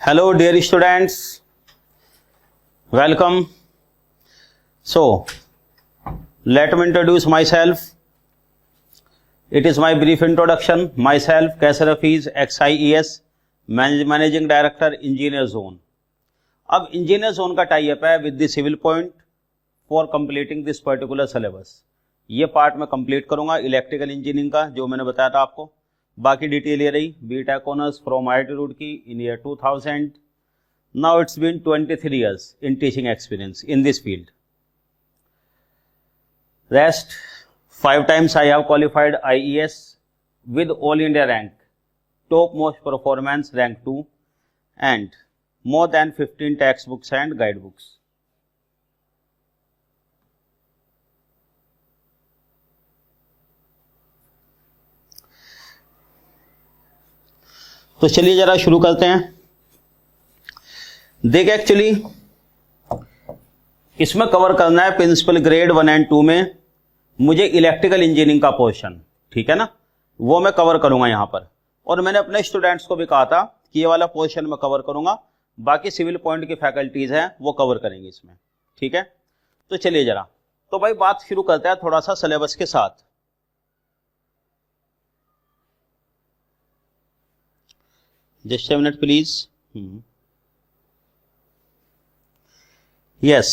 Hello dear students, welcome. So let me introduce myself. It is my brief introduction. Myself Kaisar Hafiz, XIES, Managing Director, Engineer Zone. अब Engineer Zone का tie up है with the civil point for completing this particular syllabus. ये part मैं complete करूंगा electrical engineering का, जो मैंने बताया था आपको. बाकी डिटेल ये रही. BTech honours from IIT Roorkee in year 2000. Now it's been 23 years in teaching experience in this field. Rest 5 times I have qualified IES with all India rank, top most performance rank 2, and more than 15 textbooks and guidebooks. तो चलिए जरा शुरू करते हैं. देखिए actually इसमें cover करना है प्रिंसिपल ग्रेड 1 एंड 2 में मुझे इलेक्ट्रिकल इंजीनियरिंग का पोर्शन, ठीक है ना, वो मैं कवर करूंगा यहां पर. और मैंने अपने स्टूडेंट्स को भी कहा था कि ये वाला पोर्शन मैं कवर करूंगा, बाकी सिविल पॉइंट की फैकल्टीज हैं वो कवर करेंगे इसमें, ठीक है. तो चलिए जरा, तो भाई बात शुरू करते हैं थोड़ा सा सिलेबस के साथ. Just 1 minute please. यस,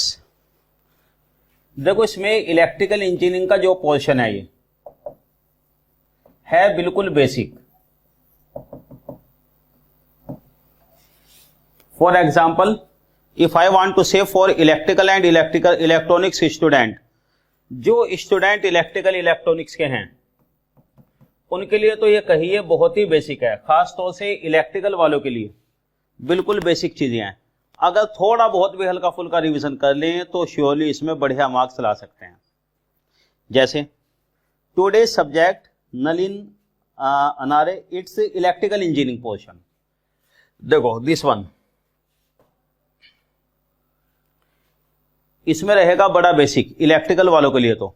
देखो इसमें इलेक्ट्रिकल इंजीनियरिंग का जो पोर्शन है ये है बिल्कुल basic. For example, if I want to say for electrical and electronics student, जो स्टूडेंट इलेक्ट्रिकल इलेक्ट्रॉनिक्स के हैं उनके लिए तो ये कहिए बहुत ही बेसिक है. खास तौर से इलेक्ट्रिकल वालों के लिए बिल्कुल बेसिक चीजें हैं. अगर थोड़ा बहुत भी हल्का फुल्का रिवीजन कर लें तो श्योरली इसमें बढ़िया मार्क्स ला सकते हैं. जैसे today subject Nalin Anare, it's electrical engineering portion. देखो दिस वन, इसमें रहेगा बड़ा बेसिक इलेक्ट्रिकल वालों के लिए. तो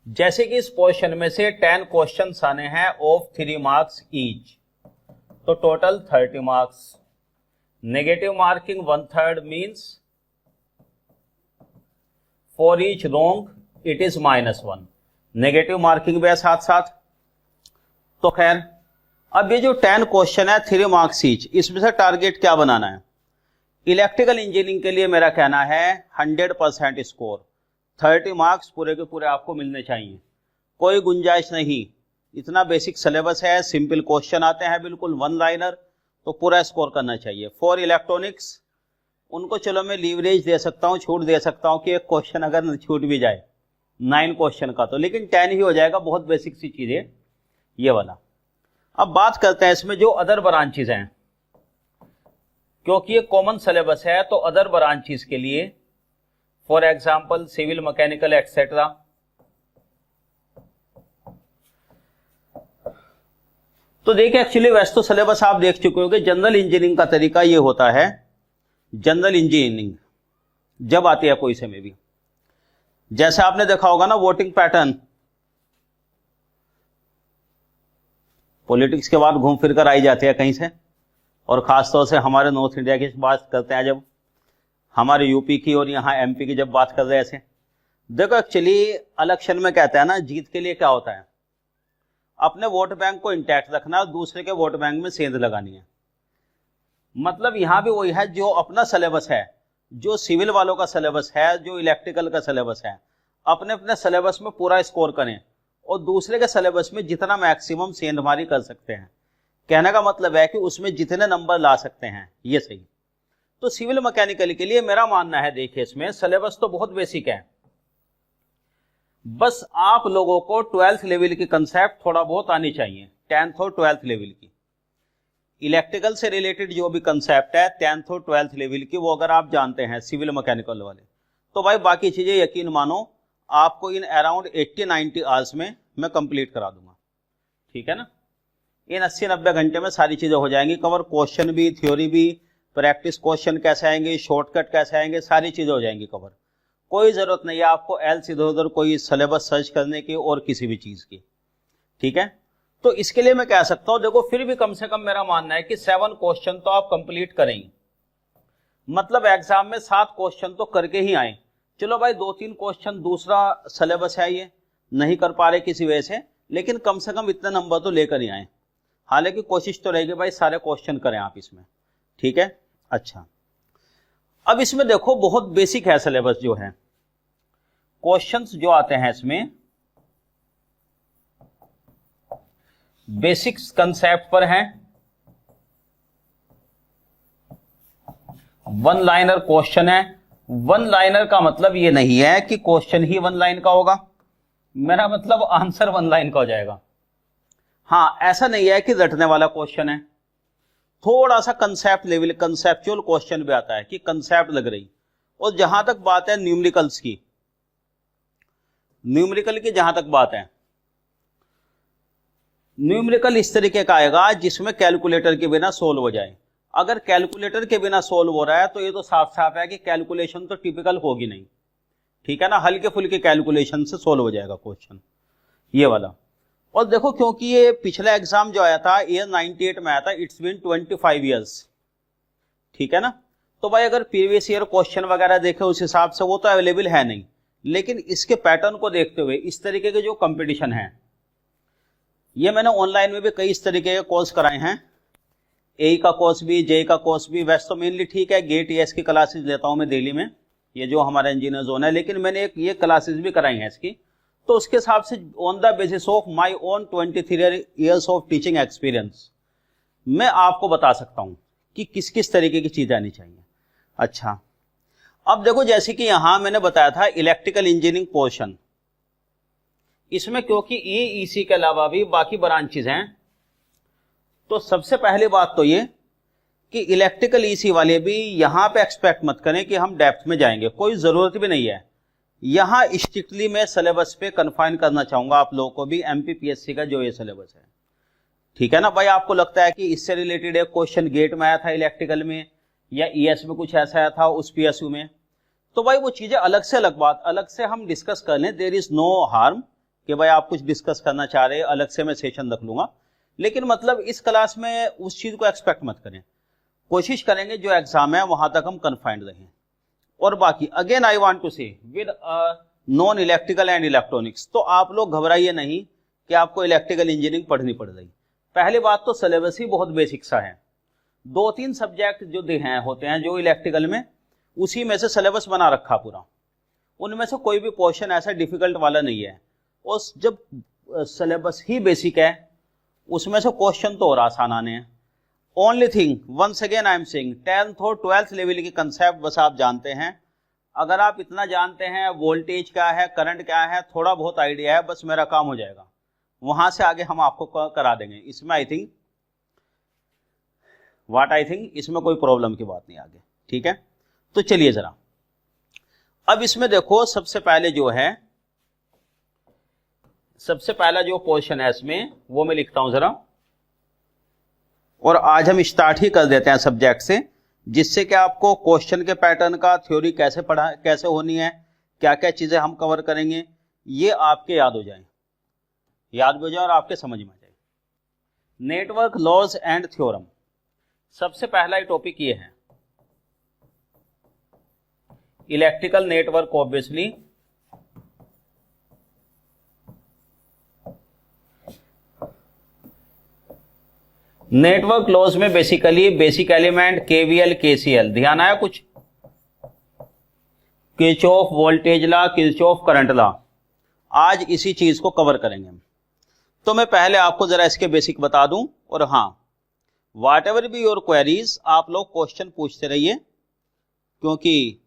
जैसे कि इस पोर्शन में से 10 क्वेश्चंस आने हैं ऑफ 3 मार्क्स ईच, तो total 30 marks. Negative marking 1/3 means for each wrong it is -1. Negative marking भी है साथ साथ. तो खैर, अब ये जो 10 क्वेश्चन है 3 मार्क्स ईच, इसमें से टारगेट क्या बनाना है. इलेक्ट्रिकल इंजीनियरिंग के लिए मेरा कहना है 100% स्कोर, 30 मार्क्स पूरे के पूरे आपको मिलने चाहिए, कोई गुंजाइश नहीं. इतना बेसिक सिलेबस है, सिंपल क्वेश्चन आते हैं बिल्कुल 1 लाइनर, तो पूरा स्कोर करना चाहिए. फॉर इलेक्ट्रॉनिक्स उनको चलो मैं लीवरेज दे सकता हूं, छूट दे सकता हूं कि एक क्वेश्चन अगर छूट भी जाए 9 क्वेश्चन का, तो लेकिन 10 ही हो जाएगा. बहुत बेसिक सी चीज है ये वाला. अब बात करते हैं इसमें जो अदर ब्रांचेज हैं, क्योंकि ये कॉमन सिलेबस है तो अदर ब्रांचेज के लिए for example civil, mechanical etcetera. तो देखिए एक्चुअली वैसे तो सिलेबस आप देख चुके होंगे. जनरल इंजीनियरिंग का तरीका ये होता है, जनरल इंजीनियरिंग जब आती है कोई से में भी, जैसे आपने देखा होगा ना वोटिंग पैटर्न, पॉलिटिक्स के बाद घूम फिर कर आई जाती है कहीं से, और खासतौर से हमारे नॉर्थ इंडिया की बात करते हैं, जब हमारे यूपी की और यहाँ MP की जब बात कर रहे हैं ऐसे. देखो एक्चुअली इलेक्शन में कहते हैं ना, जीत के लिए क्या होता है, अपने वोट बैंक को इंटैक्ट रखना और दूसरे के वोट बैंक में सेंध लगानी है. मतलब यहां भी वही है, जो अपना सिलेबस है, जो सिविल वालों का सिलेबस है, जो इलेक्ट्रिकल का सिलेबस है, अपने अपने सिलेबस में पूरा स्कोर करें और दूसरे के सिलेबस में जितना मैक्सिमम सेंधमारी कर सकते हैं. कहने का मतलब है कि उसमें जितने नंबर ला सकते हैं ये सही. तो सिविल मैकेनिकल के लिए मेरा मानना है, देखिए इसमें सिलेबस तो बहुत बेसिक है, बस आप लोगों को 12th लेवल की कंसेप्ट थोड़ा बहुत आनी चाहिए, 10th और 12th लेवल की. इलेक्ट्रिकल से रिलेटेड जो भी कंसेप्ट है 10th और 12th लेवल की, वो अगर आप जानते हैं सिविल मैकेनिकल वाले, तो भाई बाकी चीजें यकीन मानो आपको इन अराउंड 80-90 आवर्स में मैं कंप्लीट करा दूंगा, ठीक है ना. इन 80-90 घंटे में सारी चीजें हो जाएंगी कवर. क्वेश्चन भी, थ्योरी भी, प्रैक्टिस क्वेश्चन कैसे आएंगे, शॉर्टकट कैसे आएंगे, सारी चीजें हो जाएंगी कवर. कोई जरूरत नहीं है आपको एल्स इधर उधर कोई सिलेबस सर्च करने की और किसी भी चीज की, ठीक है. तो इसके लिए मैं कह सकता हूं, देखो फिर भी कम से कम मेरा मानना है कि 7 क्वेश्चन तो आप कंप्लीट करेंगे, मतलब एग्जाम में 7 क्वेश्चन तो करके ही आए। चलो भाई 2-3 क्वेश्चन दूसरा सिलेबस है, ये नहीं कर पा रहे किसी वजह से, लेकिन कम से कम इतने नंबर तो लेकर ही आए। हालांकि कोशिश तो रहेगी भाई सारे क्वेश्चन करें आप इसमें, ठीक है। अच्छा, अब इसमें देखो बहुत बेसिक है सिलेबस जो है, क्वेश्चंस जो आते हैं इसमें बेसिक्स कंसेप्ट पर हैं। 1 लाइनर क्वेश्चन है। 1 लाइनर का मतलब ये नहीं है कि क्वेश्चन ही 1 लाइन का होगा, मेरा मतलब आंसर 1 लाइन का हो जाएगा। हाँ, ऐसा नहीं है कि रटने वाला क्वेश्चन है, थोड़ा सा कंसेप्ट लेवल कंसेप्चुअल क्वेश्चन भी आता है कि कंसेप्ट लग रही। और जहां तक बात है न्यूमेरिकल्स की, न्यूमेरिकल की जहां तक बात है, न्यूमेरिकल इस तरीके का आएगा जिसमें कैलकुलेटर के बिना सोल्व हो जाए। अगर कैलकुलेटर के बिना सोल्व हो रहा है तो ये तो साफ साफ है कि कैलकुलेशन तो टिपिकल होगी नहीं, ठीक है ना, हल्के फुल्के कैलकुलेशन से सोल्व हो जाएगा क्वेश्चन ये वाला। और देखो क्योंकि ये पिछला एग्जाम जो आया था ईयर 98 में आया था, इट्स बीन 25 ईयर्स, ठीक है ना। तो भाई अगर प्रीवियस ईयर क्वेश्चन वगैरह देखे उस हिसाब से वो तो अवेलेबल है नहीं, लेकिन इसके पैटर्न को देखते हुए इस तरीके के जो कंपटीशन है, ये मैंने ऑनलाइन में भी कई इस तरीके के कोर्स कराए हैं, ए का कोर्स भी, जे का कोर्स भी। वैसे तो मेनली ठीक है गेट ईएस की क्लासेस लेता हूं मैं दिल्ली में, ये जो हमारा इंजीनियर जोन है, लेकिन मैंने एक ये क्लासेस भी कराई हैं इसकी। तो उसके हिसाब से on the basis of my own 23 years of teaching experience मैं आपको बता सकता हूं कि किस किस तरीके की चीजें आनी चाहिए। अच्छा, अब देखो जैसे कि यहां मैंने बताया था इलेक्ट्रिकल इंजीनियरिंग पोर्शन, इसमें क्योंकि ईसी के अलावा भी बाकी ब्रांचेज हैं, तो सबसे पहली बात तो ये कि इलेक्ट्रिकल ईसी वाले भी यहां पे एक्सपेक्ट मत करें कि हम डेप्थ में जाएंगे, कोई जरूरत भी नहीं है। यहां स्ट्रिक्टली मैं सिलेबस पे कन्फाइन करना चाहूंगा आप लोगों को भी, एमपीपीएससी का जो ये सिलेबस है, ठीक है ना। भाई आपको लगता है कि इससे रिलेटेड एक क्वेश्चन गेट में आया था इलेक्ट्रिकल में, या ईएस में कुछ ऐसा आया था उस पीएसयू में, तो भाई वो चीजें अलग से अलग बात, अलग से हम डिस्कस कर लें, देयर इज नो हार्म कि भाई आप कुछ डिस्कस करना चाह रहे हैं, अलग से मैं सेशन रख लूंगा। लेकिन मतलब इस क्लास में उस चीज को एक्सपेक्ट मत करें, कोशिश करेंगे जो एग्जाम है वहां तक हम कन्फाइंड रहें। और बाकी अगेन आई वांट टू से with non electrical and electronics, तो आप लोग घबराइए नहीं कि आपको इलेक्ट्रिकल इंजीनियरिंग पढ़नी पड़ रही। पहली बात तो सिलेबस ही बहुत बेसिक सा है, 2-3 सब्जेक्ट जो हैं होते हैं जो इलेक्ट्रिकल में, उसी में से सिलेबस बना रखा पूरा, उनमें से कोई भी पोर्शन ऐसा डिफिकल्ट वाला नहीं है। और जब सिलेबस ही बेसिक है उसमें से क्वेश्चन तो और आसान आने हैं। Only thing once again I am saying 10th और 12th लेवल की कंसेप्ट बस आप जानते हैं। अगर आप इतना जानते हैं वोल्टेज क्या है, करंट क्या है, थोड़ा बहुत आइडिया है, बस मेरा काम हो जाएगा, वहां से आगे हम आपको करा देंगे। इसमें आई थिंक इसमें कोई प्रॉब्लम की बात नहीं आगे, ठीक है। तो चलिए जरा अब इसमें देखो, सबसे पहले जो है, सबसे पहला जो पोर्शन है इसमें वो मैं लिखता हूं जरा, और आज हम स्टार्ट ही कर देते हैं सब्जेक्ट से, जिससे कि आपको क्वेश्चन के पैटर्न का थ्योरी कैसे होनी है, क्या क्या चीजें हम कवर करेंगे, ये आपके याद हो जाए और आपके समझ में आ जाए। नेटवर्क लॉज एंड थ्योरम, सबसे पहला टॉपिक ये है। Electrical network obviously, network laws में basically basic element KVL KCL, ध्यान आया कुछ, Kirchhoff voltage law, Kirchhoff current law, आज इसी चीज को कवर करेंगे हम। तो मैं पहले आपको जरा इसके बेसिक बता दूं, और हाँ what ever be your queries, आप लोग क्वेश्चन पूछते रहिए, क्योंकि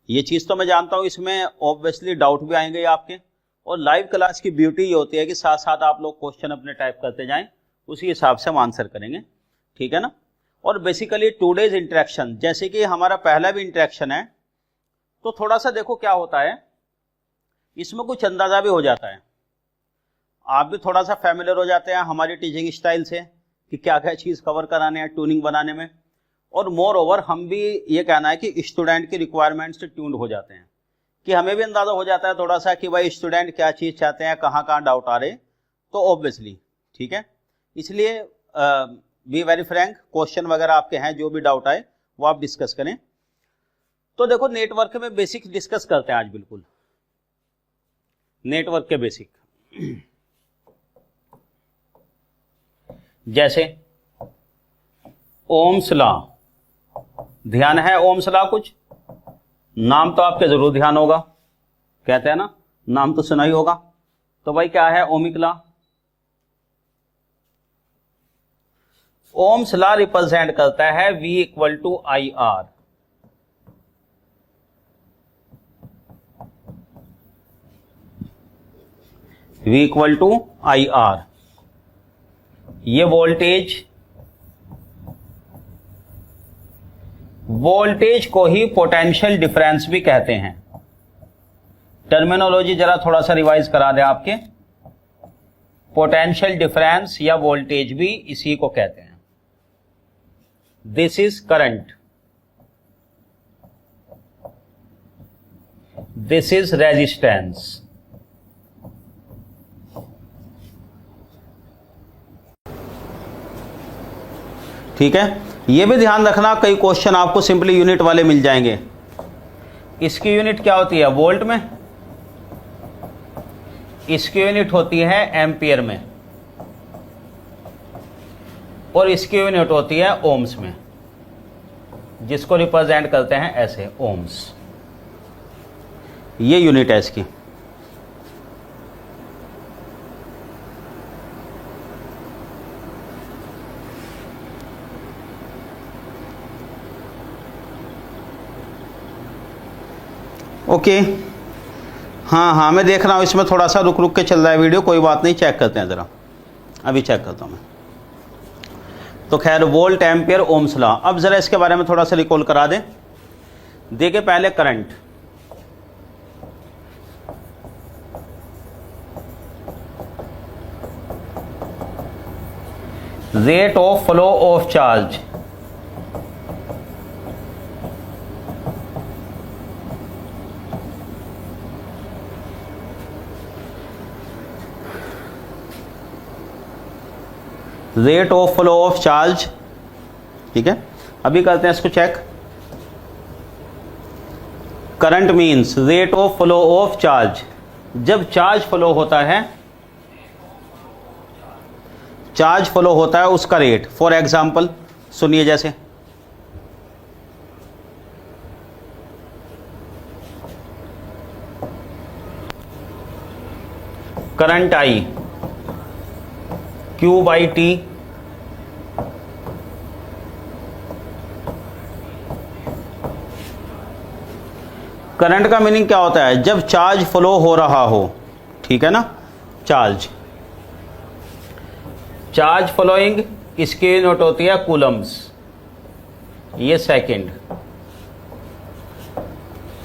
ये चीज तो मैं जानता हूं इसमें ऑब्वियसली डाउट भी आएंगे आपके, और लाइव क्लास की ब्यूटी ये होती है कि साथ साथ आप लोग क्वेश्चन अपने टाइप करते जाएं, उसी हिसाब से हम आंसर करेंगे, ठीक है ना। और बेसिकली टुडेज इंटरेक्शन, जैसे कि हमारा पहला भी इंटरेक्शन है, तो थोड़ा सा देखो क्या होता है, इसमें कुछ अंदाजा भी हो जाता है, आप भी थोड़ा सा फैमिलियर हो जाते हैं हमारी टीचिंग स्टाइल से कि क्या क्या चीज कवर कराने हैं ट्यूनिंग बनाने में। और मोर ओवर हम भी ये कहना है कि स्टूडेंट की रिक्वायरमेंट से ट्यून्ड हो जाते हैं, कि हमें भी अंदाजा हो जाता है थोड़ा सा कि भाई स्टूडेंट क्या चीज चाहते हैं, कहाँ कहाँ डाउट आ रहे, तो ऑब्वियसली ठीक है। इसलिए बी वेरी फ्रैंक, क्वेश्चन वगैरह आपके हैं, जो भी डाउट आए वो आप डिस्कस करें। तो देखो नेटवर्क में बेसिक डिस्कस करते हैं आज, बिल्कुल नेटवर्क के बेसिक। जैसे ओम्स लॉ, ध्यान है ओम्स लॉ? कुछ नाम तो आपके जरूर ध्यान होगा, कहते हैं ना, नाम तो सुना ही होगा। तो भाई क्या है ohmic law? Ohm's law represent करता है V equal to I R. V equal to I R, ये वोल्टेज को ही पोटेंशियल डिफरेंस भी कहते हैं। टर्मिनोलॉजी जरा थोड़ा सा रिवाइज करा दे आपके, पोटेंशियल डिफरेंस या वोल्टेज भी इसी को कहते हैं। This is current, this is resistance. ठीक है, ये भी ध्यान रखना, कई क्वेश्चन आपको सिंपली यूनिट वाले मिल जाएंगे। इसकी यूनिट क्या होती है? वोल्ट में। इसकी यूनिट होती है एम्पियर में, और इसकी यूनिट होती है ओम्स में, जिसको रिप्रेजेंट करते हैं ऐसे, ओम्स। ये यूनिट है इसकी। ओके, हाँ, मैं देख रहा हूँ इसमें थोड़ा सा रुक रुक के चल रहा है वीडियो, कोई बात नहीं, चेक करते हैं ज़रा, अभी चेक करता हूँ मैं। तो खैर, वोल्ट एम्पियर ओम्स लॉ। अब ज़रा इसके बारे में थोड़ा सा रिकॉल करा दें। देखिए पहले current, rate of flow of charge, rate of flow of charge. ठीक है, अभी करते हैं इसको check. Current means rate of flow of charge, जब चार्ज फ्लो होता है, चार्ज फ्लो होता है उसका रेट। फॉर एग्जांपल सुनिए, जैसे current I Q by T, current का मीनिंग क्या होता है? जब चार्ज फ्लो हो रहा हो, ठीक है ना, चार्ज फ्लोइंग, इसकी यूनिट होती है कूलम्स, ये सेकंड।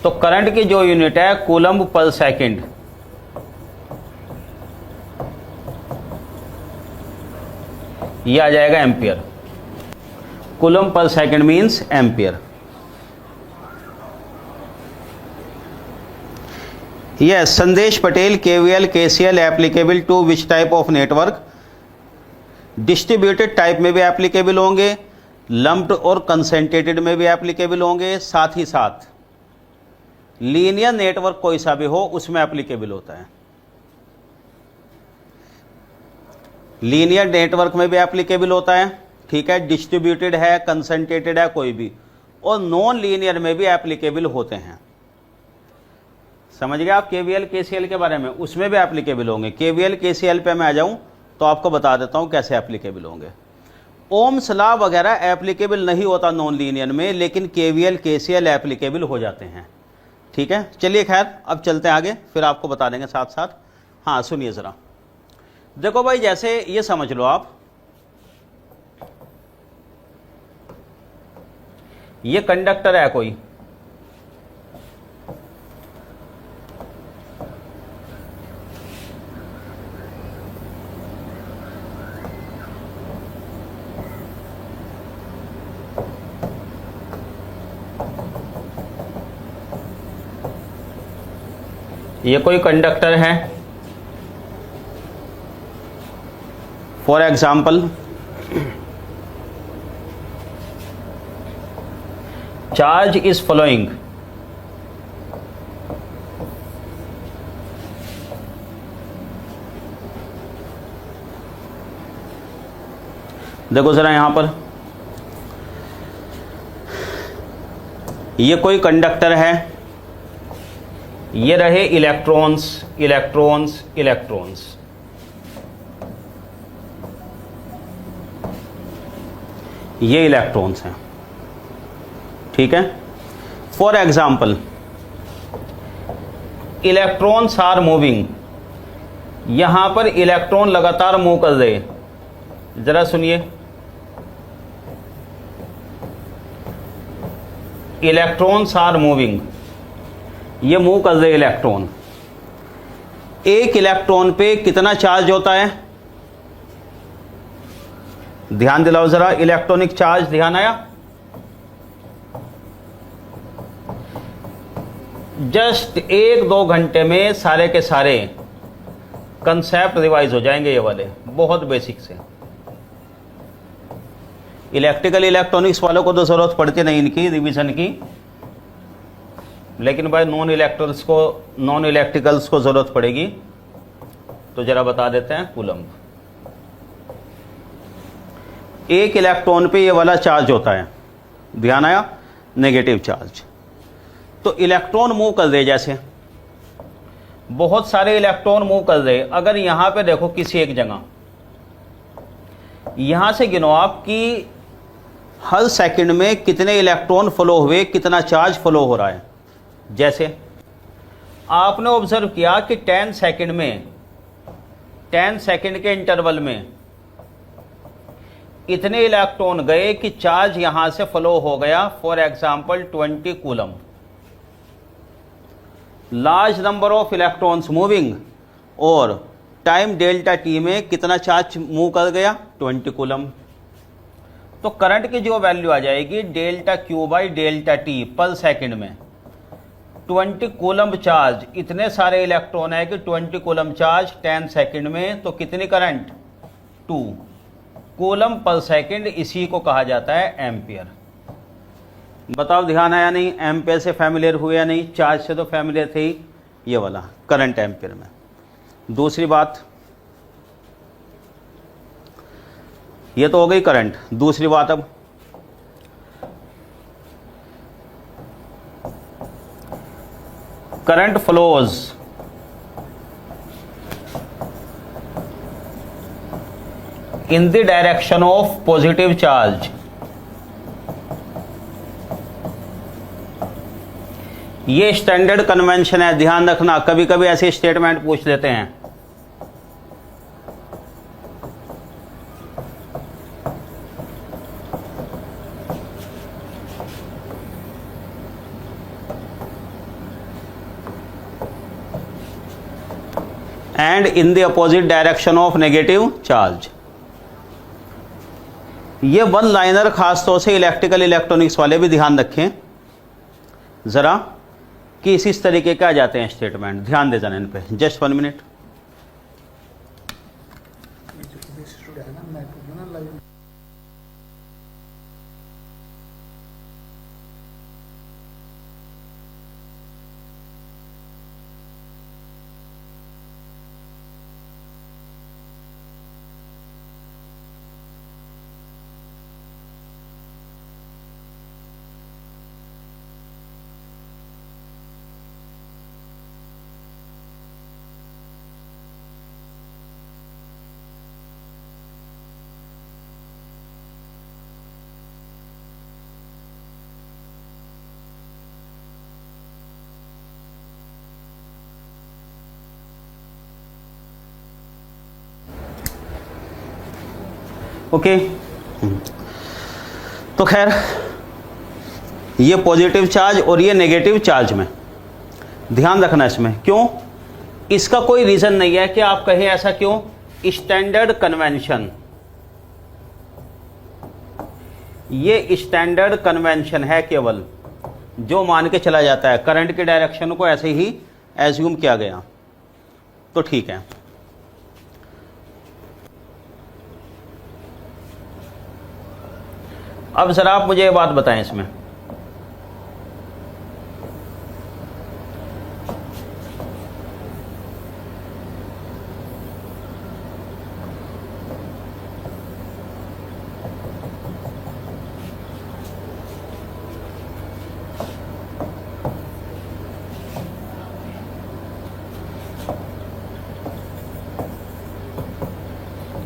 तो करंट की जो यूनिट है कूलम्ब पर सेकंड, ये आ जाएगा ampere. Coulomb per second means ampere. Yes, Sandesh Patel, KVL KCL applicable to which type of network? Distributed type में भी एप्लीकेबल होंगे, लंप्ड और कंसेंट्रेटेड में भी एप्लीकेबल होंगे, साथ ही साथ लीनियर नेटवर्क कोई सा भी हो उसमें एप्लीकेबल होता है। लीनियर नेटवर्क में भी एप्लीकेबल होता है, ठीक है, डिस्ट्रीब्यूटेड है, कंसेंट्रेटेड है, कोई भी, और नॉन लीनियर में भी एप्लीकेबल होते हैं। समझ गए आप केवीएल केसीएल के बारे में? उसमें भी एप्लीकेबल होंगे। केवीएल केसीएल पे मैं आ जाऊं तो आपको बता देता हूं कैसे एप्लीकेबल होंगे। ओम्स लॉ वगैरह एप्लीकेबल नहीं होता नॉन लीनियर में, लेकिन केवीएल केसीएल एप्लीकेबल हो जाते हैं। ठीक है, चलिए खैर अब चलते हैं आगे, फिर आपको बता देंगे साथ साथ। हाँ सुनिए ज़रा, देखो भाई, जैसे ये समझ लो आप, ये कंडक्टर है कोई, ये कोई कंडक्टर है। For example charge is flowing, देखो जरा यहां पर, ये कोई कंडक्टर है, ये रहे इलेक्ट्रॉन्स इलेक्ट्रॉन्स इलेक्ट्रॉन्स, ये इलेक्ट्रॉन्स हैं, ठीक है। For example electrons are moving, यहां पर इलेक्ट्रॉन लगातार मूव कर रहे, जरा सुनिए, इलेक्ट्रॉन्स आर मूविंग, ये मूव कर रहे इलेक्ट्रॉन। एक इलेक्ट्रॉन पे कितना चार्ज होता है, ध्यान दिलाओ जरा, इलेक्ट्रॉनिक चार्ज ध्यान आया? जस्ट 1-2 घंटे में सारे के सारे कंसेप्ट रिवाइज हो जाएंगे, ये वाले बहुत बेसिक से। इलेक्ट्रिकल इलेक्ट्रॉनिक्स वालों को तो जरूरत पड़ती नहीं इनकी रिवीजन की, लेकिन भाई नॉन इलेक्ट्रिकल्स को जरूरत पड़ेगी, तो जरा बता देते हैं। कूलम्ब, एक इलेक्ट्रॉन पे ये वाला चार्ज होता है, ध्यान आया, नेगेटिव चार्ज। तो इलेक्ट्रॉन मूव कर रहे, जैसे बहुत सारे इलेक्ट्रॉन मूव कर रहे, अगर यहां पे देखो किसी एक जगह, यहां से गिनो आप कि हर सेकंड में कितने इलेक्ट्रॉन फ्लो हुए, कितना चार्ज फ्लो हो रहा है। जैसे आपने ऑब्जर्व किया कि 10 सेकंड में, 10 सेकंड के इंटरवल में इतने इलेक्ट्रॉन गए कि चार्ज यहां से फ्लो हो गया, for example 20 coulomb. Large number of electrons moving, और टाइम डेल्टा टी में कितना चार्ज मूव कर गया, 20 कूलम। तो करंट की जो वैल्यू आ जाएगी delta Q by delta T पर सेकंड में। 20 कूलम चार्ज, इतने सारे इलेक्ट्रॉन है कि 20 कूलम चार्ज 10 सेकंड में, तो कितनी करंट, 2 कूलम पर सेकंड, इसी को कहा जाता है एम्पियर। बताओ ध्यान आया नहीं, एम्पियर से फैमिलियर हुए या नहीं, चार्ज से तो फैमिलियर थे ही, ये वाला करंट एम्पियर में। दूसरी बात, ये तो हो गई करंट। दूसरी बात, अब current flows in the direction of positive charge. ये स्टैंडर्ड कन्वेंशन है, ध्यान रखना, कभी कभी ऐसे स्टेटमेंट पूछ लेते हैं। And in the opposite direction of negative charge. ये वन लाइनर खासतौर से इलेक्ट्रिकल इलेक्ट्रॉनिक्स वाले भी ध्यान रखें जरा, कि इस तरीके के आ जाते हैं स्टेटमेंट, ध्यान दे जाना इन पे। Just 1 minute. ओके, तो खैर ये पॉजिटिव चार्ज और ये नेगेटिव चार्ज में ध्यान रखना इसमें। क्यों, इसका कोई रीजन नहीं है कि आप कहें ऐसा क्यों, स्टैंडर्ड कन्वेंशन, ये स्टैंडर्ड कन्वेंशन है केवल, जो मान के चला जाता है करंट के डायरेक्शन को ऐसे ही एज्यूम किया गया, तो ठीक है। अब जरा आप मुझे ये बात बताएं, इसमें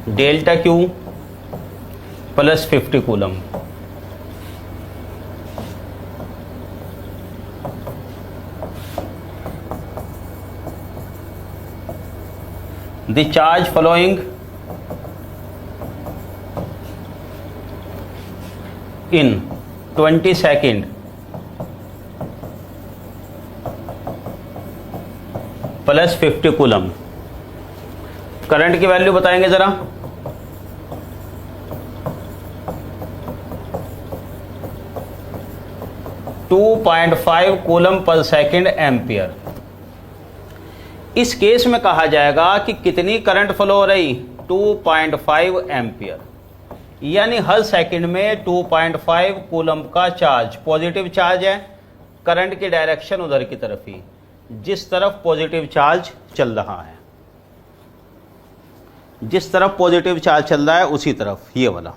delta Q plus 50 coulomb. The charge following in 20 seconds plus 50 coulomb. Current की वैल्यू बताएंगे जरा। टू 2.5 कूलम पर सेकेंड एम्पियर। इस केस में कहा जाएगा कि कितनी करंट फ्लो हो रही, 2.5 एम्पियर, यानी हर सेकंड में 2.5 कूलम का चार्ज, पॉजिटिव चार्ज है, करंट की डायरेक्शन उधर की तरफ ही, जिस तरफ पॉजिटिव चार्ज चल रहा है, जिस तरफ पॉजिटिव चार्ज चल रहा है उसी तरफ, ये वाला।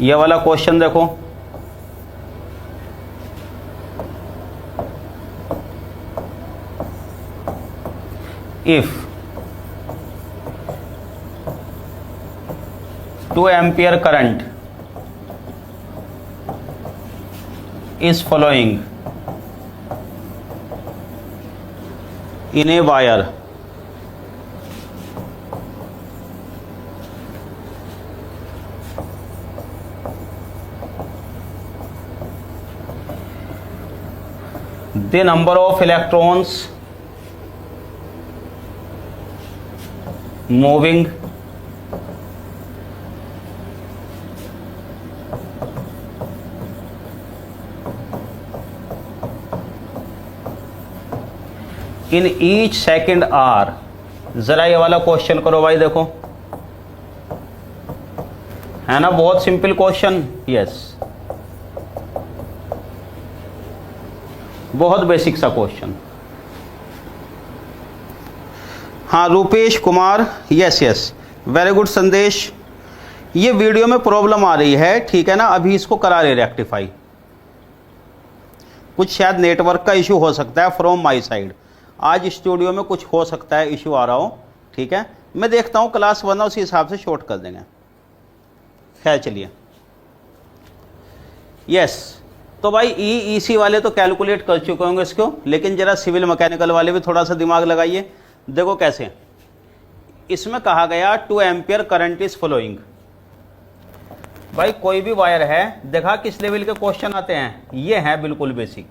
ये वाला क्वेश्चन देखो, if 2 ampere current is flowing in a wire the number of electrons moving in each second are। जरा ये वाला क्वेश्चन करो भाई, देखो है ना, बहुत सिंपल क्वेश्चन। यस, बहुत बेसिक सा क्वेश्चन। हाँ Rupesh Kumar, yes yes, very good संदेश। ये वीडियो में प्रॉब्लम आ रही है, ठीक है ना, अभी इसको करा रहे रेक्टिफाई। कुछ शायद नेटवर्क का इशू हो सकता है फ्रॉम माय साइड, आज स्टूडियो में कुछ हो सकता है इशू आ रहा हो, ठीक है। मैं देखता हूँ क्लास वरना उसी हिसाब से शॉर्ट कर देंगे। खैर चलिए, यस। तो भाई ईसी वाले तो कैलकुलेट कर चुके होंगे इसको, लेकिन जरा सिविल मैकेनिकल वाले भी थोड़ा सा दिमाग लगाइए। देखो कैसे, इसमें कहा गया 2 एम्पियर करंट इज फ्लोइंग। भाई कोई भी वायर है, देखा किस लेवल के क्वेश्चन आते हैं, ये है बिल्कुल बेसिक।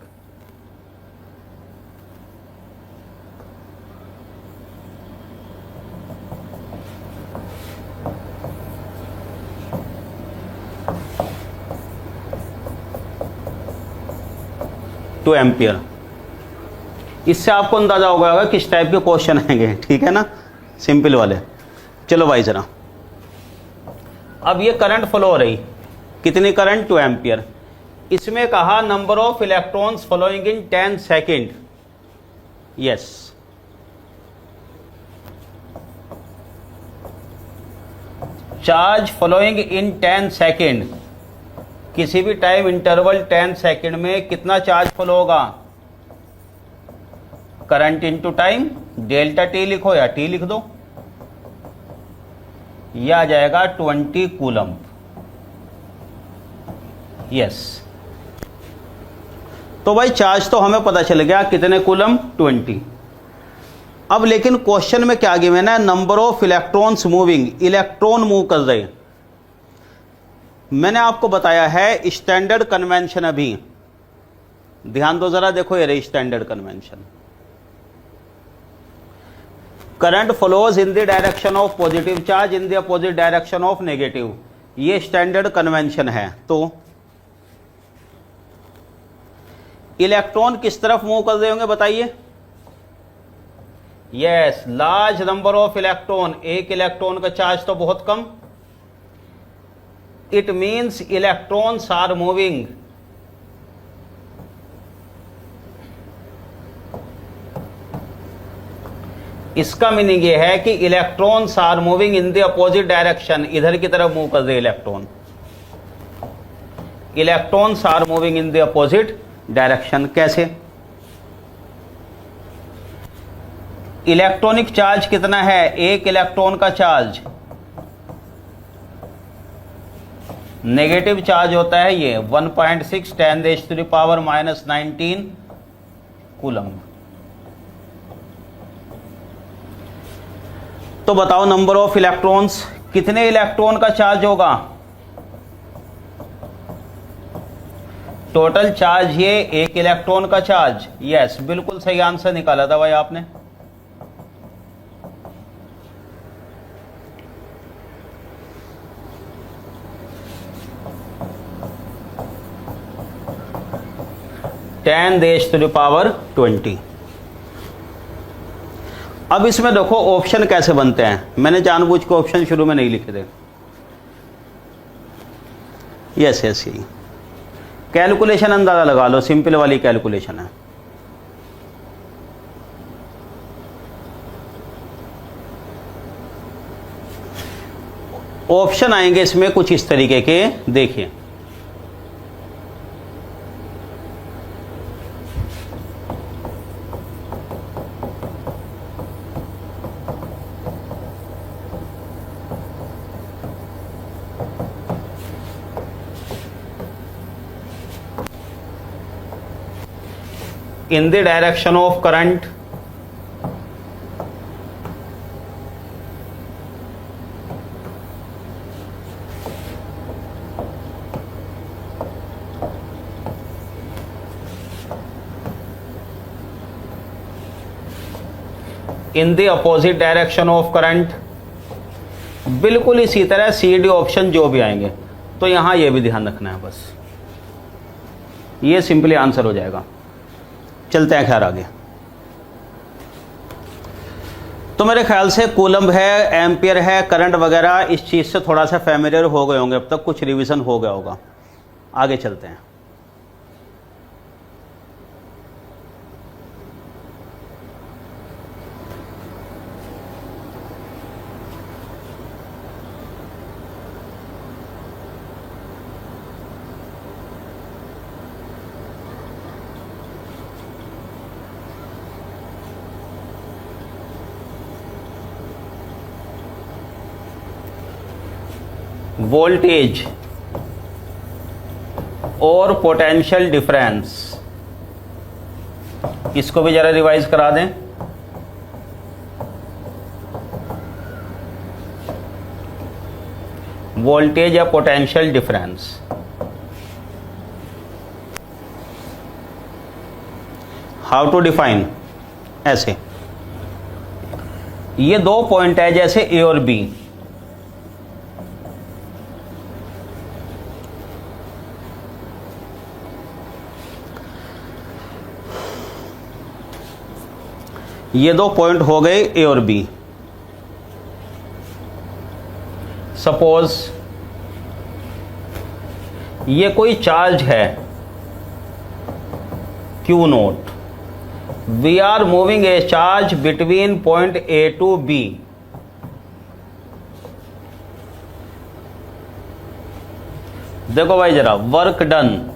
टू एम्पियर, इससे आपको अंदाजा होगा किस टाइप के क्वेश्चन आएंगे, ठीक है ना, सिंपल वाले। चलो भाई जरा, अब ये करंट फ्लो हो रही, कितनी करंट, 2 एम्पियर। इसमें कहा number of electrons flowing in 10 second. Yes, charge flowing in 10 second, किसी भी टाइम इंटरवल 10 सेकेंड में कितना चार्ज फ्लो होगा, current into time, delta T लिखो या टी लिख दो, यह आ जाएगा 20 कूलम। यस, तो भाई चार्ज तो हमें पता चल गया कितने कूलम, 20। अब लेकिन क्वेश्चन में क्या गिवन है, number of electrons moving, electron move कर रहे हैं। मैंने आपको बताया है स्टैंडर्ड कन्वेंशन, अभी ध्यान दो जरा, देखो ये रही standard convention. Current flows in the direction of positive charge in the opposite direction of negative, ये स्टैंडर्ड कन्वेंशन है। तो इलेक्ट्रॉन किस तरफ मूव कर रहे होंगे बताइए। Yes, large number of electron, एक इलेक्ट्रॉन का चार्ज तो बहुत कम, it means electrons are moving इसका मीनिंग ये है कि electrons are moving in the opposite direction, इधर की तरफ मूव कर रहे electron, electrons are moving in the opposite direction. कैसे, इलेक्ट्रॉनिक चार्ज कितना है, एक इलेक्ट्रॉन का चार्ज, नेगेटिव चार्ज होता है ये 1.6 10⁻⁻⁻19 कूलम्ब। तो बताओ नंबर ऑफ इलेक्ट्रॉन्स, कितने इलेक्ट्रॉन का चार्ज होगा, टोटल चार्ज ये एक इलेक्ट्रॉन का चार्ज। यस, बिल्कुल सही आंसर निकाला था भाई आपने। (10⁻20). अब इसमें देखो ऑप्शन कैसे बनते हैं, मैंने जानबूझ के ऑप्शन शुरू में नहीं लिखे थे। यस यस, यही कैलकुलेशन अंदाजा लगा लो, सिंपल वाली कैलकुलेशन है। ऑप्शन आएंगे इसमें कुछ इस तरीके के, देखिए in the direction of current, in the opposite direction of current, बिल्कुल इसी तरह सी डी ऑप्शन जो भी आएंगे। तो यहां ये भी ध्यान रखना है, बस ये सिंपली आंसर हो जाएगा। चलते हैं खैर आगे। तो मेरे ख्याल से कूलम्ब है, एम्पियर है, करंट वगैरह इस चीज़ से थोड़ा सा फैमिलियर हो गए होंगे, अब तक कुछ रिवीजन हो गया होगा। आगे चलते हैं। वोल्टेज और पोटेंशियल डिफरेंस, इसको भी जरा रिवाइज करा दें। वोल्टेज या potential difference, how to define, ऐसे ये दो पॉइंट है जैसे ए और बी, ये दो पॉइंट हो गए ए और बी। सपोज ये कोई चार्ज है Q naught, we are moving a charge between point A to B. देखो भाई जरा, work done,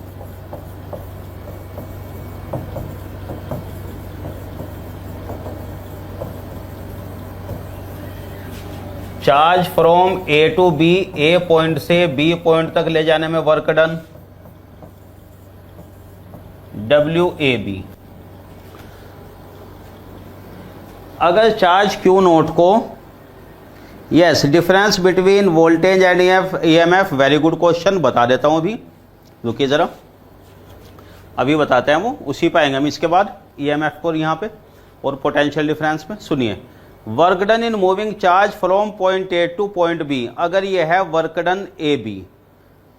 charge from A to B, A point से बी पॉइंट तक ले जाने में वर्क डन WAB। अगर चार्ज Q नोट को, yes, difference between voltage and EMF, very good question, बता देता हूं अभी, रुकिए जरा, अभी बताते हैं, वो उसी पे आएंगे हम इसके बाद, EMF को यहां पे और पोटेंशियल डिफरेंस में। सुनिए, work done in moving charge from point A to point B, अगर ये है वर्क डन AB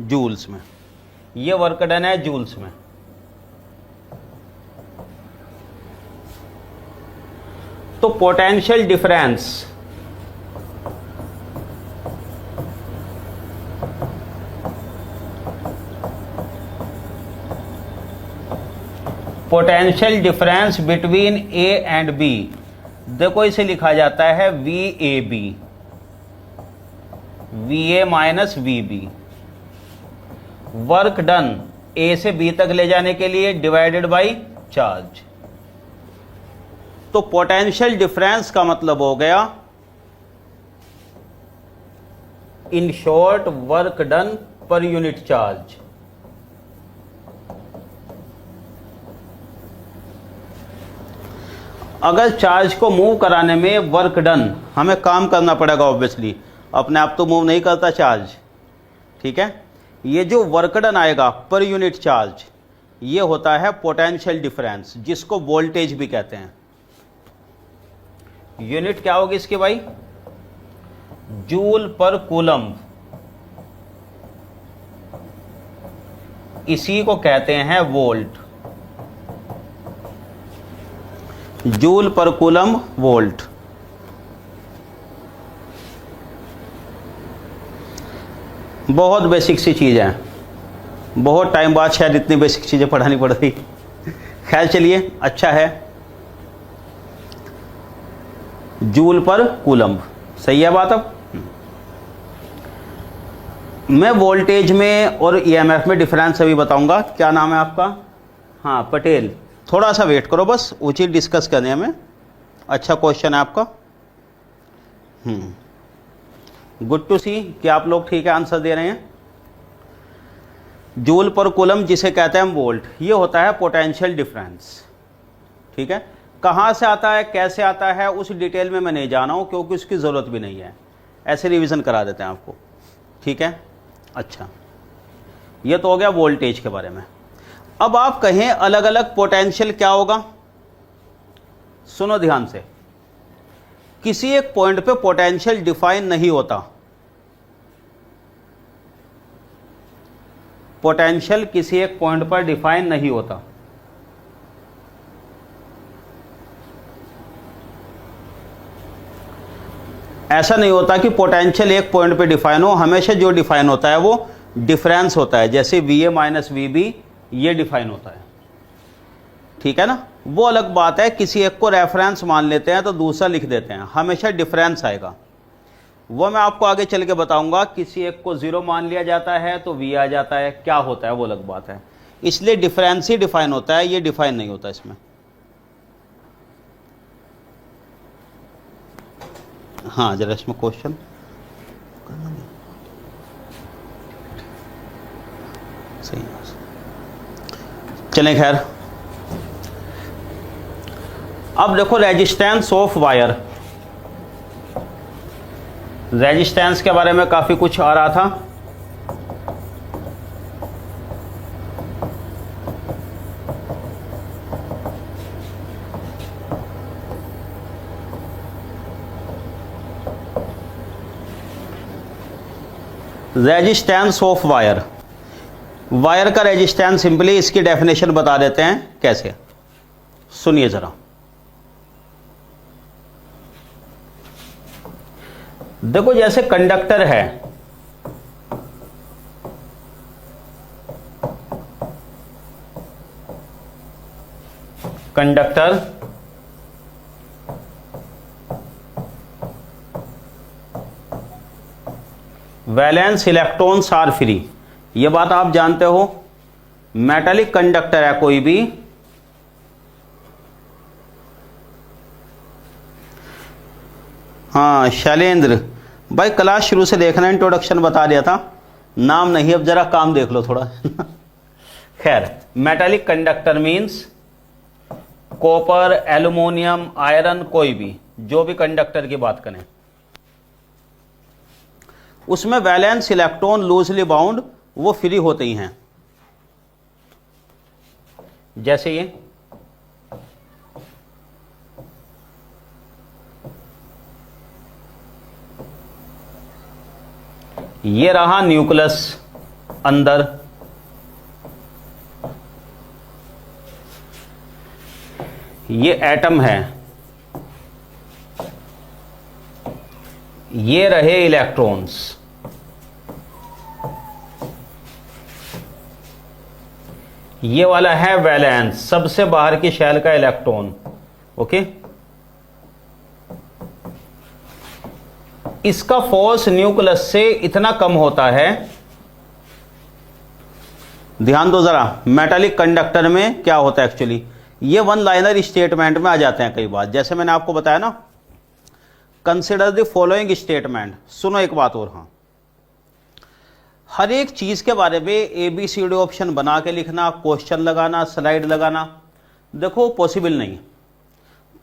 जूल्स में, ये वर्क डन है जूल्स में, तो potential difference between A and B, देखो इसे लिखा जाता है VAB, VA minus VB। Work done A से B तक ले जाने के लिए डिवाइडेड बाई चार्ज, तो पोटेंशियल डिफरेंस का मतलब हो गया in short work done per unit charge. अगर चार्ज को मूव कराने में वर्क डन, हमें काम करना पड़ेगा ऑब्वियसली, अपने आप तो मूव नहीं करता चार्ज, ठीक है। ये जो वर्क डन आएगा पर यूनिट चार्ज, ये होता है पोटेंशियल डिफरेंस, जिसको वोल्टेज भी कहते हैं। यूनिट क्या होगी इसकी भाई? जूल पर कूलम्ब, इसी को कहते हैं वोल्ट। जूल पर कूलम्ब वोल्ट। बहुत बेसिक सी चीज है, बहुत टाइम बाद शायद इतनी बेसिक चीजें पढ़ानी पड़ रही। खैर चलिए, अच्छा है। जूल पर कूलम्ब, सही है बात। अब मैं वोल्टेज में और ईएमएफ में डिफरेंस अभी बताऊंगा। क्या नाम है आपका? हाँ, पटेल। थोड़ा सा वेट करो, बस वो चीज डिस्कस करने हमें। अच्छा क्वेश्चन है आपका। गुड टू सी कि आप लोग ठीक है आंसर दे रहे हैं। जूल पर कूलम्ब जिसे कहते हैं हम वोल्ट, ये होता है पोटेंशियल डिफरेंस, ठीक है। कहाँ से आता है, कैसे आता है, उस डिटेल में मैं नहीं जाना हूँ, क्योंकि उसकी ज़रूरत भी नहीं है। ऐसे रिवीजन करा देते हैं आपको, ठीक है। अच्छा, ये तो हो गया वोल्टेज के बारे में। अब आप कहें अलग अलग पोटेंशियल क्या होगा? सुनो ध्यान से। किसी एक पॉइंट पे पोटेंशियल डिफाइन नहीं होता। पोटेंशियल किसी एक पॉइंट पर डिफाइन नहीं होता। ऐसा नहीं होता कि पोटेंशियल एक पॉइंट पे डिफाइन हो। हमेशा जो डिफाइन होता है वो डिफरेंस होता है। जैसे VA माइनस VB ये डिफाइन होता है, ठीक है ना। वो अलग बात है, किसी एक को रेफरेंस मान लेते हैं तो दूसरा लिख देते हैं, हमेशा डिफरेंस आएगा। वो मैं आपको आगे चल के बताऊंगा। किसी एक को 0 मान लिया जाता है तो V आ जाता है, क्या होता है वो अलग बात है। इसलिए डिफरेंस ही डिफाइन होता है, ये डिफाइन नहीं होता इसमें। हाँ, जरा इसमें क्वेश्चन सही। चलें, खैर अब देखो रेजिस्टेंस ऑफ वायर। रेजिस्टेंस के बारे में काफी कुछ आ रहा था। Resistance of wire. वायर का रेजिस्टेंस सिंपली इसकी डेफिनेशन बता देते हैं कैसे। सुनिए जरा। देखो, जैसे कंडक्टर है, conductor valence electrons are free, ये बात आप जानते हो। मेटालिक कंडक्टर है कोई भी, हाँ शैलेंद्र भाई, क्लास शुरू से देखना, इंट्रोडक्शन बता दिया था, नाम नहीं, अब जरा काम देख लो थोड़ा। खैर, metallic conductor means copper, aluminium, iron, कोई भी जो भी कंडक्टर की बात करें, उसमें वैलेंस इलेक्ट्रॉन लूजली बाउंड वो फ्री होते ही हैं। जैसे ये रहा न्यूक्लियस अंदर, ये एटम है, ये रहे इलेक्ट्रॉन्स, ये वाला है वैलेंस, सबसे बाहर की शेल का इलेक्ट्रॉन। ओके, इसका फोर्स न्यूक्लियस से इतना कम होता है, ध्यान दो जरा, मेटालिक कंडक्टर में क्या होता है एक्चुअली, ये वन लाइनर स्टेटमेंट में आ जाते हैं कई बार। जैसे मैंने आपको बताया ना, कंसिडर द फॉलोइंग स्टेटमेंट। सुनो एक बात और, हाँ, हर एक चीज के बारे में ABCD ऑप्शन बना के लिखना, क्वेश्चन लगाना, स्लाइड लगाना, देखो पॉसिबल नहीं।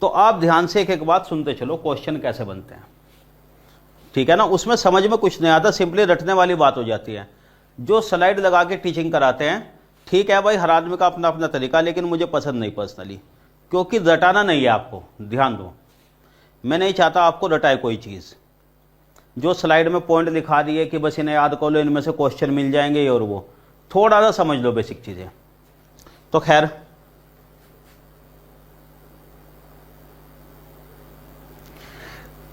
तो आप ध्यान से एक एक बात सुनते चलो, क्वेश्चन कैसे बनते हैं, ठीक है ना। उसमें समझ में कुछ नहीं आता, सिंपली रटने वाली बात हो जाती है। जो स्लाइड लगा के टीचिंग कराते हैं, ठीक है भाई, हर आदमी का अपना अपना तरीका, लेकिन मुझे पसंद नहीं पर्सनली, क्योंकि रटाना नहीं है आपको। ध्यान दो, मैं नहीं चाहता आपको रटाए कोई चीज़। जो स्लाइड में पॉइंट दिखा रही है कि बस इन्हें याद कर लो, इनमें से क्वेश्चन मिल जाएंगे ये और वो, थोड़ा सा समझ लो बेसिक चीज़ें। तो खैर,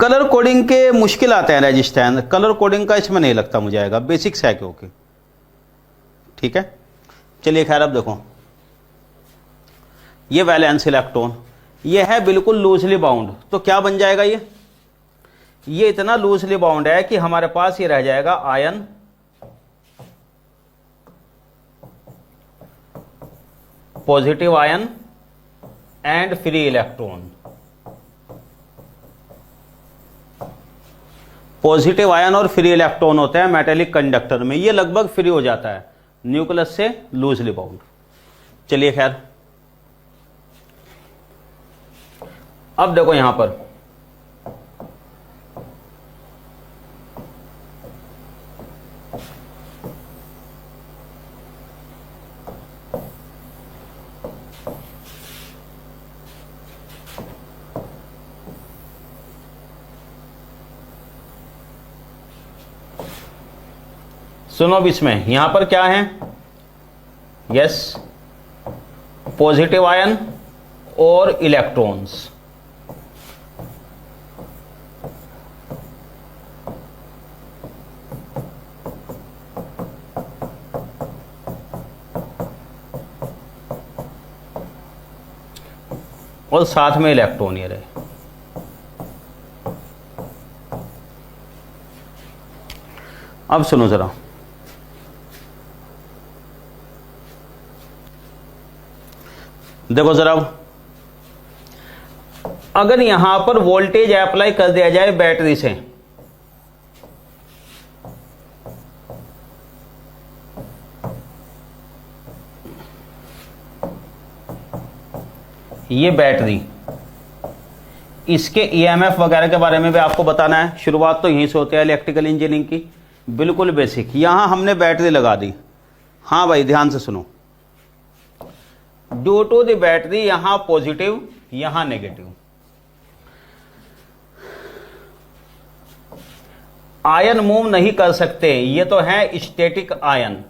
कलर कोडिंग के मुश्किल आते हैं रेजिस्टेंस, कलर कोडिंग का इसमें नहीं लगता मुझे आएगा, बेसिक्स है क्योंकि, ठीक है। चलिए खैर, अब देखो, ये वैलेंस इलेक्ट्रॉन, ये है बिल्कुल लूजली बाउंड, तो क्या बन जाएगा ये इतना लूजली बाउंड है कि हमारे पास ये रह जाएगा ion positive ion and free electron. Positive ion और फ्री इलेक्ट्रॉन होते हैं मेटेलिक कंडक्टर में, ये लगभग फ्री हो जाता है न्यूक्लियस से लूजली बाउंड। चलिए खैर, अब देखो यहां पर सुनो, अब इसमें यहां पर क्या है, यस, पॉजिटिव आयन और इलेक्ट्रॉन्स। और साथ में इलेक्ट्रॉन ये रहे। अब सुनो जरा, देखो जरा, अगर यहां पर वोल्टेज अप्लाई कर दिया जाए बैटरी से, ये बैटरी, इसके EMF वगैरह के बारे में भी आपको बताना है। शुरुआत तो यहीं से होती है इलेक्ट्रिकल इंजीनियरिंग की, बिल्कुल बेसिक। यहां हमने बैटरी लगा दी, हाँ भाई ध्यान से सुनो, ड्यू टू द बैटरी, यहां पॉजिटिव यहां नेगेटिव, आयन मूव नहीं कर सकते, ये तो है स्टैटिक आयन।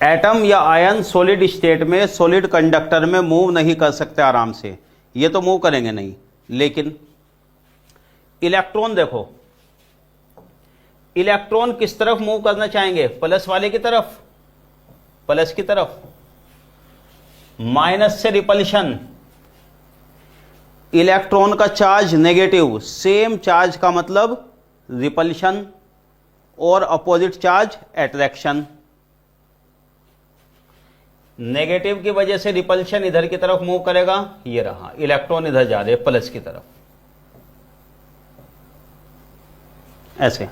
एटम या आयन सॉलिड स्टेट में, सॉलिड कंडक्टर में मूव नहीं कर सकते आराम से, ये तो मूव करेंगे नहीं। लेकिन इलेक्ट्रॉन देखो, इलेक्ट्रॉन किस तरफ मूव करना चाहेंगे, प्लस वाले की तरफ, प्लस की तरफ। माइनस से रिपल्शन, इलेक्ट्रॉन का चार्ज नेगेटिव, सेम चार्ज का मतलब रिपल्शन, और अपोजिट चार्ज अट्रैक्शन। नेगेटिव की वजह से रिपल्शन इधर की तरफ मूव करेगा, ये रहा, इलेक्ट्रॉन इधर जा रहे प्लस की तरफ, ऐसे।